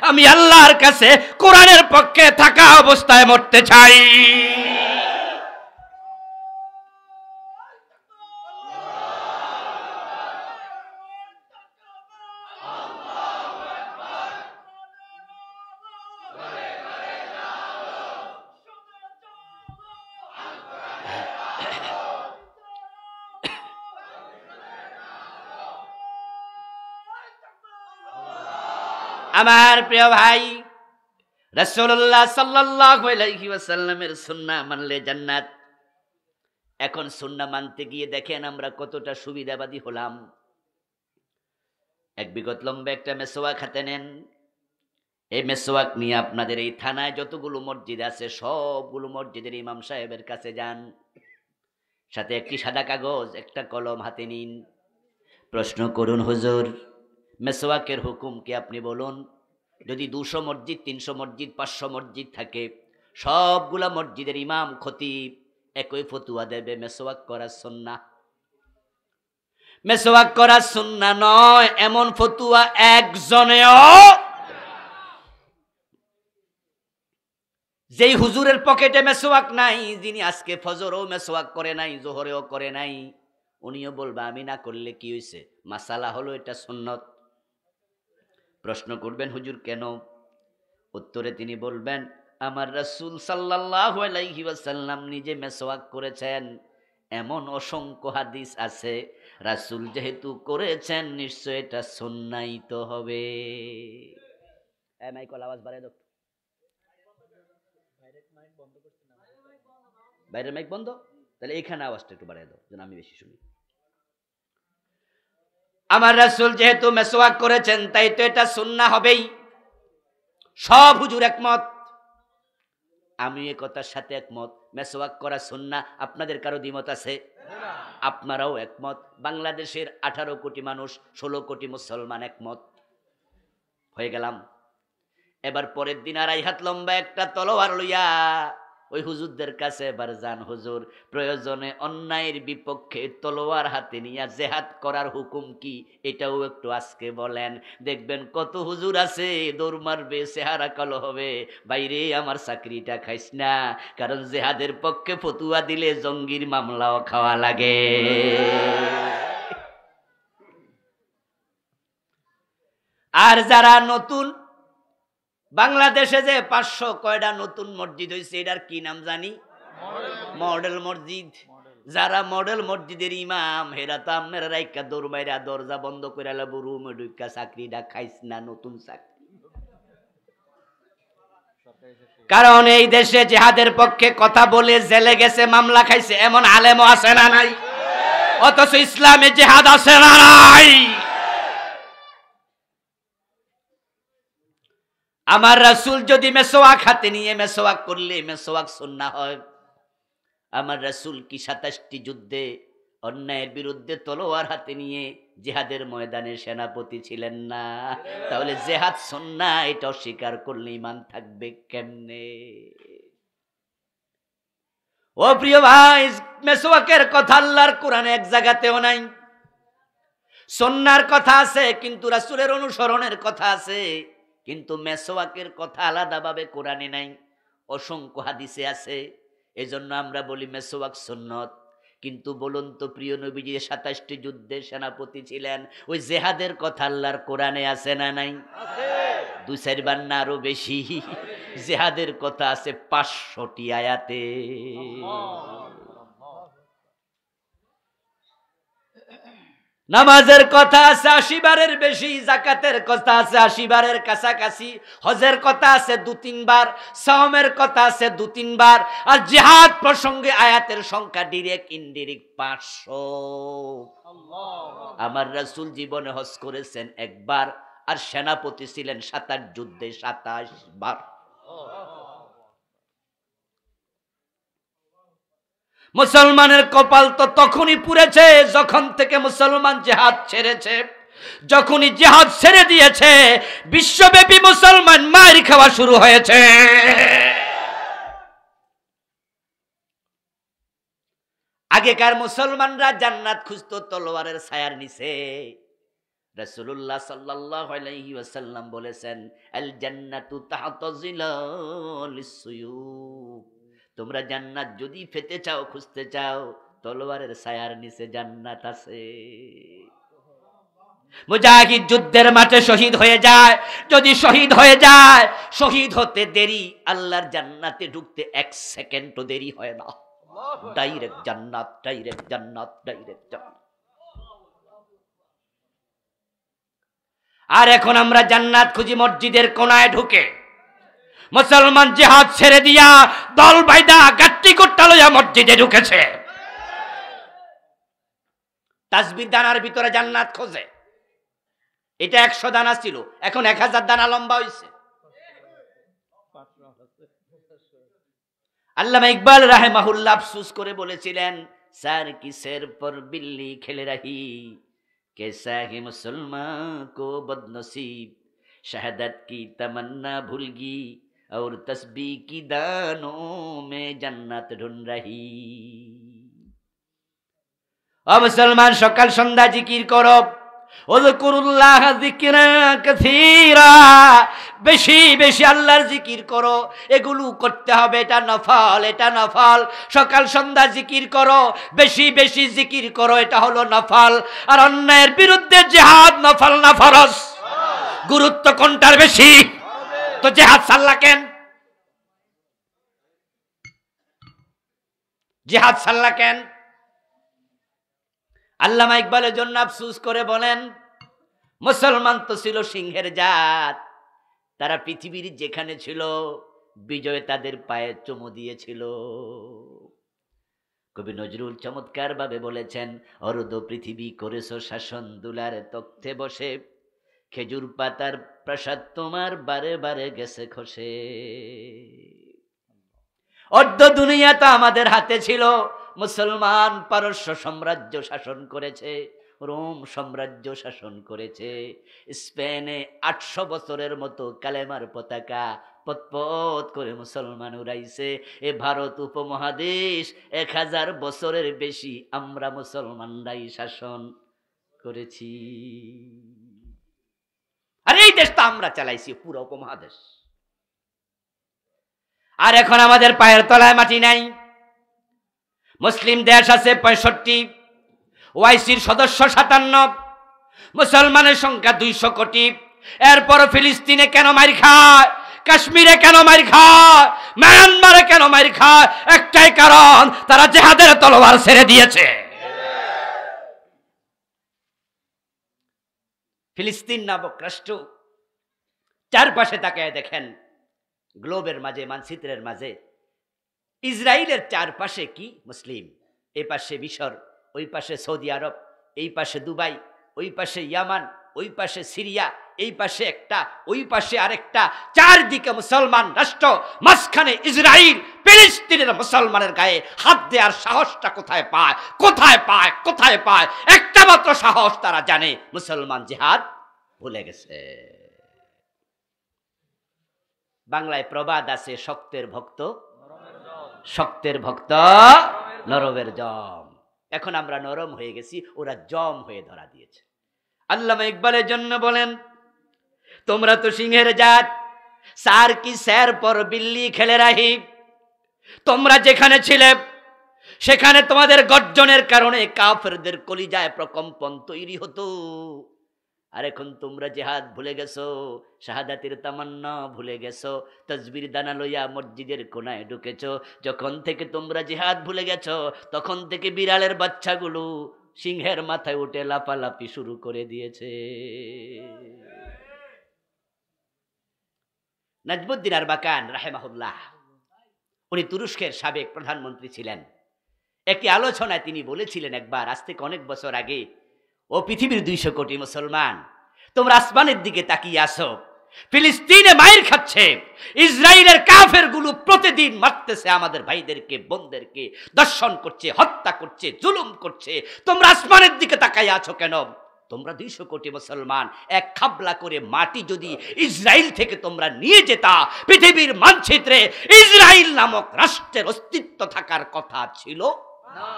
আমি আল্লাহর কাছে কোরআনের পক্ষে থাকা অবস্থায় মরতে চাই। আমার প্রিয় ভাই, রাসূলুল্লাহ সাল্লাল্লাহু আলাইহি ওয়াসাল্লামের সুন্নাহ মানলে জান্নাত। এখন সুন্নাহ মানতে গিয়ে দেখেন আমরা কতটা সুবিধাবাদী হলাম। এক বিগত লম্বা একটা মেসওয়াক হাতে নেন। এই মেসওয়াক নিয়ে আপনাদের এই থানায় যতগুলো মসজিদ আছে সবগুলো মসজিদের ইমাম সাহেবের কাছে যান। সাথে একটি সাদা কাগজ, একটা কলম হাতে নিন। প্রশ্ন করুন, হুজুর মেসওয়াকের হুকুম কি আপনি বলুন। যদি 200 মসজিদ, 300 মসজিদ, 500 মসজিদ থাকে, সবগুলা মসজিদের ইমাম খতিব একই ফতুয়া দেবে, মেসওয়াক করা সুন্নাহ। মেসওয়াক করা সুন্নাহ নয় এমন ফতুয়া একজনেও, যেই হুজুরের পকেটে মেসওয়াক নাই, যিনি আজকে ফজরও মেসওয়াক করে নাই, জোহরেও করে নাই, উনিও বলবে আমি না করলে কি হয়েছে, মাসালা হলো এটা সুন্নত। প্রশ্ন করবেন, হুজুর কেন? উত্তরে তিনি বলবেন, আমার রাসূল সাল্লাল্লাহু আলাইহি ওয়াসাল্লাম নিজে মেসওয়াক করেছেন, এমন অসংখ্য হাদিস আছে। রাসূল যেহেতু করেছেন নিশ্চয় এটা সুন্নাহই তো হবে। মাইক আওয়াজ বাড়ায় দাও। বাইরের মাইক বন্ধ, তাহলে এইখানে আওয়াজটা একটু বাড়ায় দাও যেন আমি বেশি শুনি। আমার রাসূল যেহেতু মেসওয়াক করেছেন তাই তো এটা সুন্নাহ হবেই। সব হুজুর একমত, আমি এ কথার সাথে একমত। মেসওয়াক করা সুন্নাহ। আপনাদের কারো দ্বিমত আছে? আপনারাও একমত। বাংলাদেশের 18 কোটি মানুষ, 16 কোটি মুসলমান একমত হয়ে গেলাম। এবার পরের দিন 2.5 হাত লম্বা একটা তলোয়ার লইয়া ওই হুজুরদের কাছে এবার যান, হুজুর প্রয়োজনে অন্যায়ের বিপক্ষে তলোয়ার হাতে নিয়ে জেহাদ করার হুকুম কি, এটাও একটু আজকে বলেন। দেখবেন কত হুজুর আছে দৌড় মারবে, চেহারা কালো হবে, বাইরে আমার চাকরিটা খাইস না, কারণ জেহাদের পক্ষে ফতুয়া দিলে জঙ্গির মামলাও খাওয়া লাগে। আর যারা নতুন, বাংলাদেশে যে 500 কয়টা নতুন মসজিদ হয়েছে, এটার কি নাম জানি? মডেল মসজিদ। যারা মডেল মসজিদের ইমাম, হেরা তো আপনারা রাইকা দৌড় বাইরা দরজা বন্ধ করে রুমে ঢুকা চাকরিটা খাইস না, নতুন চাকরি। কারণ এই দেশে জিহাদের পক্ষে কথা বলে জেলে গেছে, মামলা খাইছে, এমন আলেমও আছে না নাই? অথচ ইসলামে জিহাদ আছে না নাই? আমার রাসূল যদি মেসওয়াক হাতে নিয়ে মেসওয়াক করলে মেসওয়াক সুন্নাহ হয়। আমার রাসূল কি 27টি যুদ্ধে অন্যায়ের বিরুদ্ধে তলোয়ার হাতে নিয়ে জিহাদের ময়দানে সেনাপতি ছিলেন না? তাহলে জিহাদ সুন্নাহ এটা অস্বীকার করলে ঈমান থাকবে কেমনে? ও প্রিয় ভাই, মেসওয়াকের কথা আল্লাহর কোরআনে এক জায়গাতেও নাই। সুন্নাহর কথা আছে কিন্তু রাসূলের অনুসরণের কথা আছে, কিন্তু মেসওয়াকের কথা আলাদাভাবে কোরআনে নাই, অসংখ্য হাদিসে আছে। এজন্য আমরা বলি মেসওয়াক সুন্নত। কিন্তু বলুন তো প্রিয় নবীজি 27টি যুদ্ধে সেনাপতি ছিলেন, ওই জিহাদের কথা আল্লাহর কোরআনে আছে না নাই? আছে। 2-4 বার না আরো বেশি? জিহাদের কথা আছে 500টি আয়াতে। নামাজের কথা আছে 80 বারের বেশি, যাকাতের কথা আছে 80 বারের কাছাকাছি, হজের কথা আছে 2-3 বার, সাওমের কথা আছে 2-3 বার, আর জিহাদ প্রসঙ্গে আয়াতের সংখ্যা ডাইরেক্ট ইনডাইরেক্ট 500। আমার রাসূল জীবনে হজ করেছেন একবার, আর সেনাপতি ছিলেন 27 যুদ্ধে 27 বার। মুসলমানের কপাল তো তখনই পুড়েছে যখন থেকে মুসলমান জিহাদ ছেড়েছে। যখনই জিহাদ ছেড়ে দিয়েছে বিশ্বব্যাপী মুসলমান মার খাওয়া শুরু হয়েছে। আগেকার মুসলমানরা জান্নাত খুঁজতো তলোয়ারের ছায়ার নিচে। রাসূলুল্লাহ সাল্লাল্লাহু আলাইহি ওয়াসাল্লাম বলেছেন, আল জান্নাতু তাহতা জিলালিস সুয়ুফ। তোমরা জান্নাত যদি পেতে চাও, খুঁজতে চাও, তলোয়ারের ছায়ার নিচে জান্নাত আছে। মুজাহিদ যুদ্ধের মাঠে শহীদ হয়ে যায়, যদি শহীদ হয়ে যায়, শহীদ হতে দেরি, আল্লাহর জান্নাতে ঢুকতে 1 সেকেন্ডও দেরি হয় না। ডাইরেক্ট জান্নাত, ডাইরেক্ট জান্নাত, ডাইরেক্ট জান্নাত। আর এখন আমরা জান্নাত খুঁজি মসজিদের কোনায় ঢুকে, মুসলমান জিহাদ ছেড়ে দিয়া দল বাইদা গাট্টি কোট্টা লইয়া মসজিদে ঢুকেছে। তাসবির দানার ভিতরে জান্নাত খোঁজে। এটা 100 দানা ছিল, এখন 1000 দানা লম্বা হয়েছে। আল্লামা ইকবাল রাহিমাহুল্লাহ আফসোস করে বলেছিলেন, সার কি সের পর বিল্লি খেলে রাহি, कैसा है मुसलमान को बदनसीब, शहादत की तमन्ना भूलगी और तस्बीह की दानों में जन्नत ढूंढ रही। ओ मुसलमान सकाल सन्ध्या जिकिर करो, ওযকুরুল্লাহ যিকরান কাসীরা, বেশি বেশি আল্লাহর জিকির করো। এগুলো করতে হবে, এটা নফল, এটা নফল। সকাল সন্ধ্যা জিকির করো, বেশি বেশি জিকির করো, এটা হলো নফল। আর অন্যায়ের বিরুদ্ধে জিহাদ নফল না ফরজ? গুরুত্ব কোনটার বেশি? তো জিহাদ সাল্লা কেন? জিহাদ সাল্লা কেন? আল্লামা ইকবালের জন্য আফসোস করে বলেন, মুসলমান তো ছিল সিংহের জাত, তারা পৃথিবীর যেখানে ছিল বিজয় তাদের পায়ে চুমু দিয়েছিল। কবি নজরুল চমৎকার ভাবে বলেছেন, অরুদ পৃথিবী করেছো শাসন, দুলার তখ্তে বসে, খেজুর পাতার প্রাসাদ তোমার বারে বারে গেছে খসে। অর্ধ দুনিয়া তো আমাদের হাতে ছিল। মুসলমান পারস্য সাম্রাজ্য শাসন করেছে, রোম সাম্রাজ্য শাসন করেছে, স্পেনে 800 বছরের মতো কালেমার পতাকা পতপত করে মুসলমান উড়াইছে। এ ভারত উপমহাদেশ 1000 বছরের বেশি আমরা মুসলমানরাই শাসন করেছি। আর এই দেশটা আমরা চালাইছি, পুরো উপমহাদেশ। আর এখন আমাদের পায়ের তলায় মাটি নাই। মুসলিম দেশ আছে 65, ওআইসির সদস্য 57, মুসলমানের সংখ্যা 200 কোটি। এরপর ফিলিস্তিনে কেন মার খায়, কাশ্মীরে কেন মার খায়, মিয়ানমারে কেন মার খায়? একটাই কারণ, তারা জিহাদের তলোয়ার ছেড়ে দিয়েছে। ফিলিস্তিন নামক রাষ্ট্র, চারপাশে তাকায় দেখেন, গ্লোবের মাঝে, মানচিত্রের মাঝে ইসরায়েলের চারপাশে কি মুসলিম। এই পাশে মিশর, ওই পাশে সৌদি আরব, এই পাশে দুবাই, ওই পাশে ইয়ামান, ওই পাশে সিরিয়া, এই পাশে একটা, ওই পাশে আরেকটা, চারদিকে মুসলমান রাষ্ট্র, মাঝখানে ইসরায়েল। ফিলিস্তিনের মুসলমানের গায়ে হাত দেওয়ার সাহসটা কোথায় পায়? কোথায় পায়? কোথায় পায়? একটা মাত্র সাহস, তারা জানে মুসলমান জিহাদ ভুলে গেছে। বাংলায় প্রবাদ আছে, শক্তের ভক্ত শক্তের ভক্ত নরমের জম। এখন আমরা নরম হয়ে গেছি, ওরা জম হয়ে ধরা দিয়েছে। আল্লামা ইকবালের জন্য বলেন, তোমরা তো সিংহের জাত, সার কি স্যার পর বিল্লি খেলে রাহি। তোমরা যেখানে ছিলে সেখানে তোমাদের গর্জনের কারণে কাফেরদের কলিজায় প্রকম্পন তৈরি হতো। আর এখন তোমরা জিহাদ ভুলে গেছো, শাহাদাতের তামান্না ভুলে গেছো, তাসবির দানা লইয়া মসজিদের কোনায় ঢুকেছো। যখন থেকে তোমরা জিহাদ ভুলে গেছো, তখন থেকে বিড়ালের বাচ্চাগুলো সিংহের মাথায় উঠে লাফালাফি শুরু করে দিয়েছে। নাজমুদ্দিন আরবাকান রাহিমাহুল্লাহ, উনি তুরস্কের সাবেক প্রধানমন্ত্রী ছিলেন। একটি আলোচনায় তিনি বলেছিলেন একবার, আজ থেকে অনেক বছর আগে, ও পৃথিবীর 200 কোটি মুসলমান, তোমরা আসমানের দিকে তাকিয়ে আসো। ফিলিস্তিনে মাইর খাচ্ছে, ইসরায়েলের কাফের গুলো প্রতিদিন মারতেছে আমাদের ভাইদেরকে, বোনদেরকে, দর্শন করছে, হত্যা করছে, জুলুম করছে। তোমরা আসমানের দিকে তাকাই আছো কেন? তোমরা 200 কোটি মুসলমান, এক খাবলা করে মাটি যদি ইসরায়েল থেকে তোমরা নিয়ে যেতা, পৃথিবীর মানচিত্রে ইসরায়েল নামক রাষ্ট্রের অস্তিত্ব থাকার কথা ছিল না।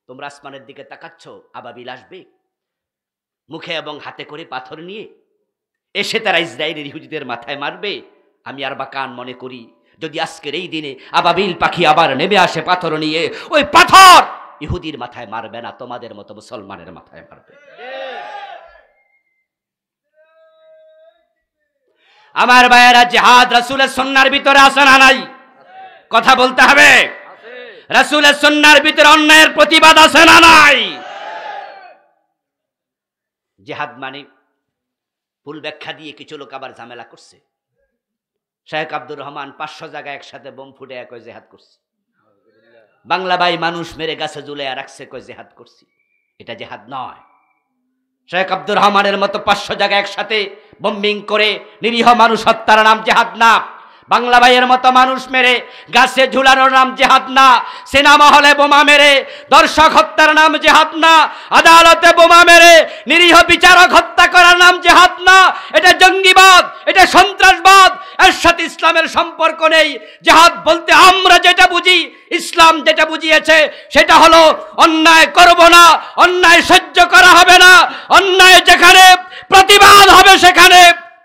তোমরা আসমানের দিকে তাকাচ্ছ, আবাবিল আসবে মুখে এবং হাতে করে পাথর নিয়ে, এসে তারা ইসরায়েলের ইহুদিদের মাথায় মারবে। আমি আরবাকান মনে করি, যদি আজকের এই দিনে আবাবিল পাখি আবার নেমে আসে পাথর নিয়ে, ওই পাথর ইহুদির মাথায় মারবে না, তোমাদের মতো মুসলমানের মাথায় মারবে। আমার ভাইয়েরা, জিহাদ রাসূলের সুন্নাহর ভিতরে আছে না নাই? কথা বলতে হবে। রাসূলের সুন্নাহর ভিতরে অন্যায়ের প্রতিবাদ আছে না নাই? জিহাদ মানে, ভুল ব্যাখ্যা দিয়ে কিছু লোক আবার ঝামেলা করছে। শেখ আব্দুর রহমান 500 জায়গায় একসাথে বোম ফুটে কয় জেহাদ করছি। বাংলা ভাই মানুষ মেরে গাছে ঝুলাইয়া রাখছে কয় জেহাদ করছি। এটা জেহাদ নয়। শেখ আব্দুর রহমানের মতো 500 জায়গায় একসাথে বম্বিং করে নিরীহ মানুষ হত্যার নাম জেহাদ না। বাংলা ভাইয়ের মতো মানুষ মেরে গাছে ঝুলানোর নাম জেহাদ না। সিনেমা হলে বোমা মেরে দর্শক হত্যার নাম জেহাদ না। আদালতে বোমা মেরে নিরীহ বিচারক হত্যা করার নাম জেহাদ না। এটা জঙ্গিবাদ, এটা সন্ত্রাসবাদ, এর সাথে ইসলামের সম্পর্ক নেই। জেহাদ বলতে আমরা যেটা বুঝি, ইসলাম যেটা বুঝিয়েছে সেটা হলো অন্যায় করব না, অন্যায় সহ্য করা হবে না, অন্যায় যেখানে প্রতিবাদ হবে সেখানে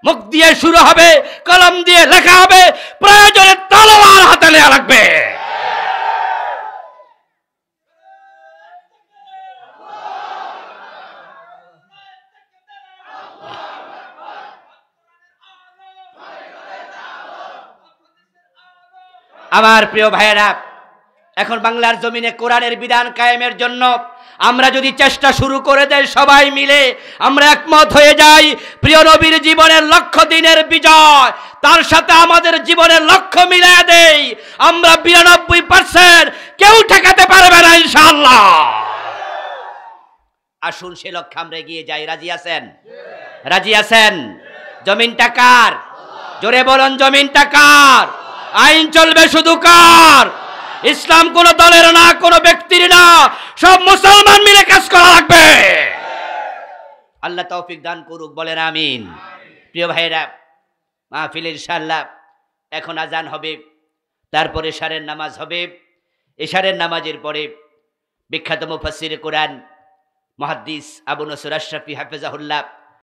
মুখ দিয়ে শুরু হবে, কলম দিয়ে লেখা হবে, প্রয়োজনে তলোয়ার হাতে নেওয়া লাগবে। আমার প্রিয় ভাইয়েরা, এখন বাংলার জমিনে কোরআনের বিধান কায়েমের জন্য আমরা যদি চেষ্টা শুরু করে দেই, সবাই মিলে আমরা একমত হয়ে যাই, প্রিয় নবীর জীবনের লক্ষ্য দিনের বিজয়, তার সাথে আমাদের জীবনের লক্ষ্য মিলিয়ে দেই, আমরা 92% কেউ ঠেকাতে পারবে না ইনশাআল্লাহ। আসুন সে লক্ষ্যে আমরা এগিয়ে যাই। রাজি আছেন? রাজি আছেন? জমিনটা কার? জোরে বলুন, জমিনটা কার? আইন চলবে শুধু কার? ইসলাম কোন দলের না, কোন ব্যক্তির না, সব মুসলমান মিলে কাজ করা লাগবে। আল্লাহ তৌফিক দান করুক, বলেন আমিন। প্রিয় ভাইরা, মাহফিল ইনশাআল্লাহ এখন আজান হবে, তারপরে এশারের নামাজ হবে। এশারের নামাজের পরে বিখ্যাত মুফাসসির কোরআন মুহাদ্দিস আবু নসর আশরাফি হাফেজাহুল্লাহ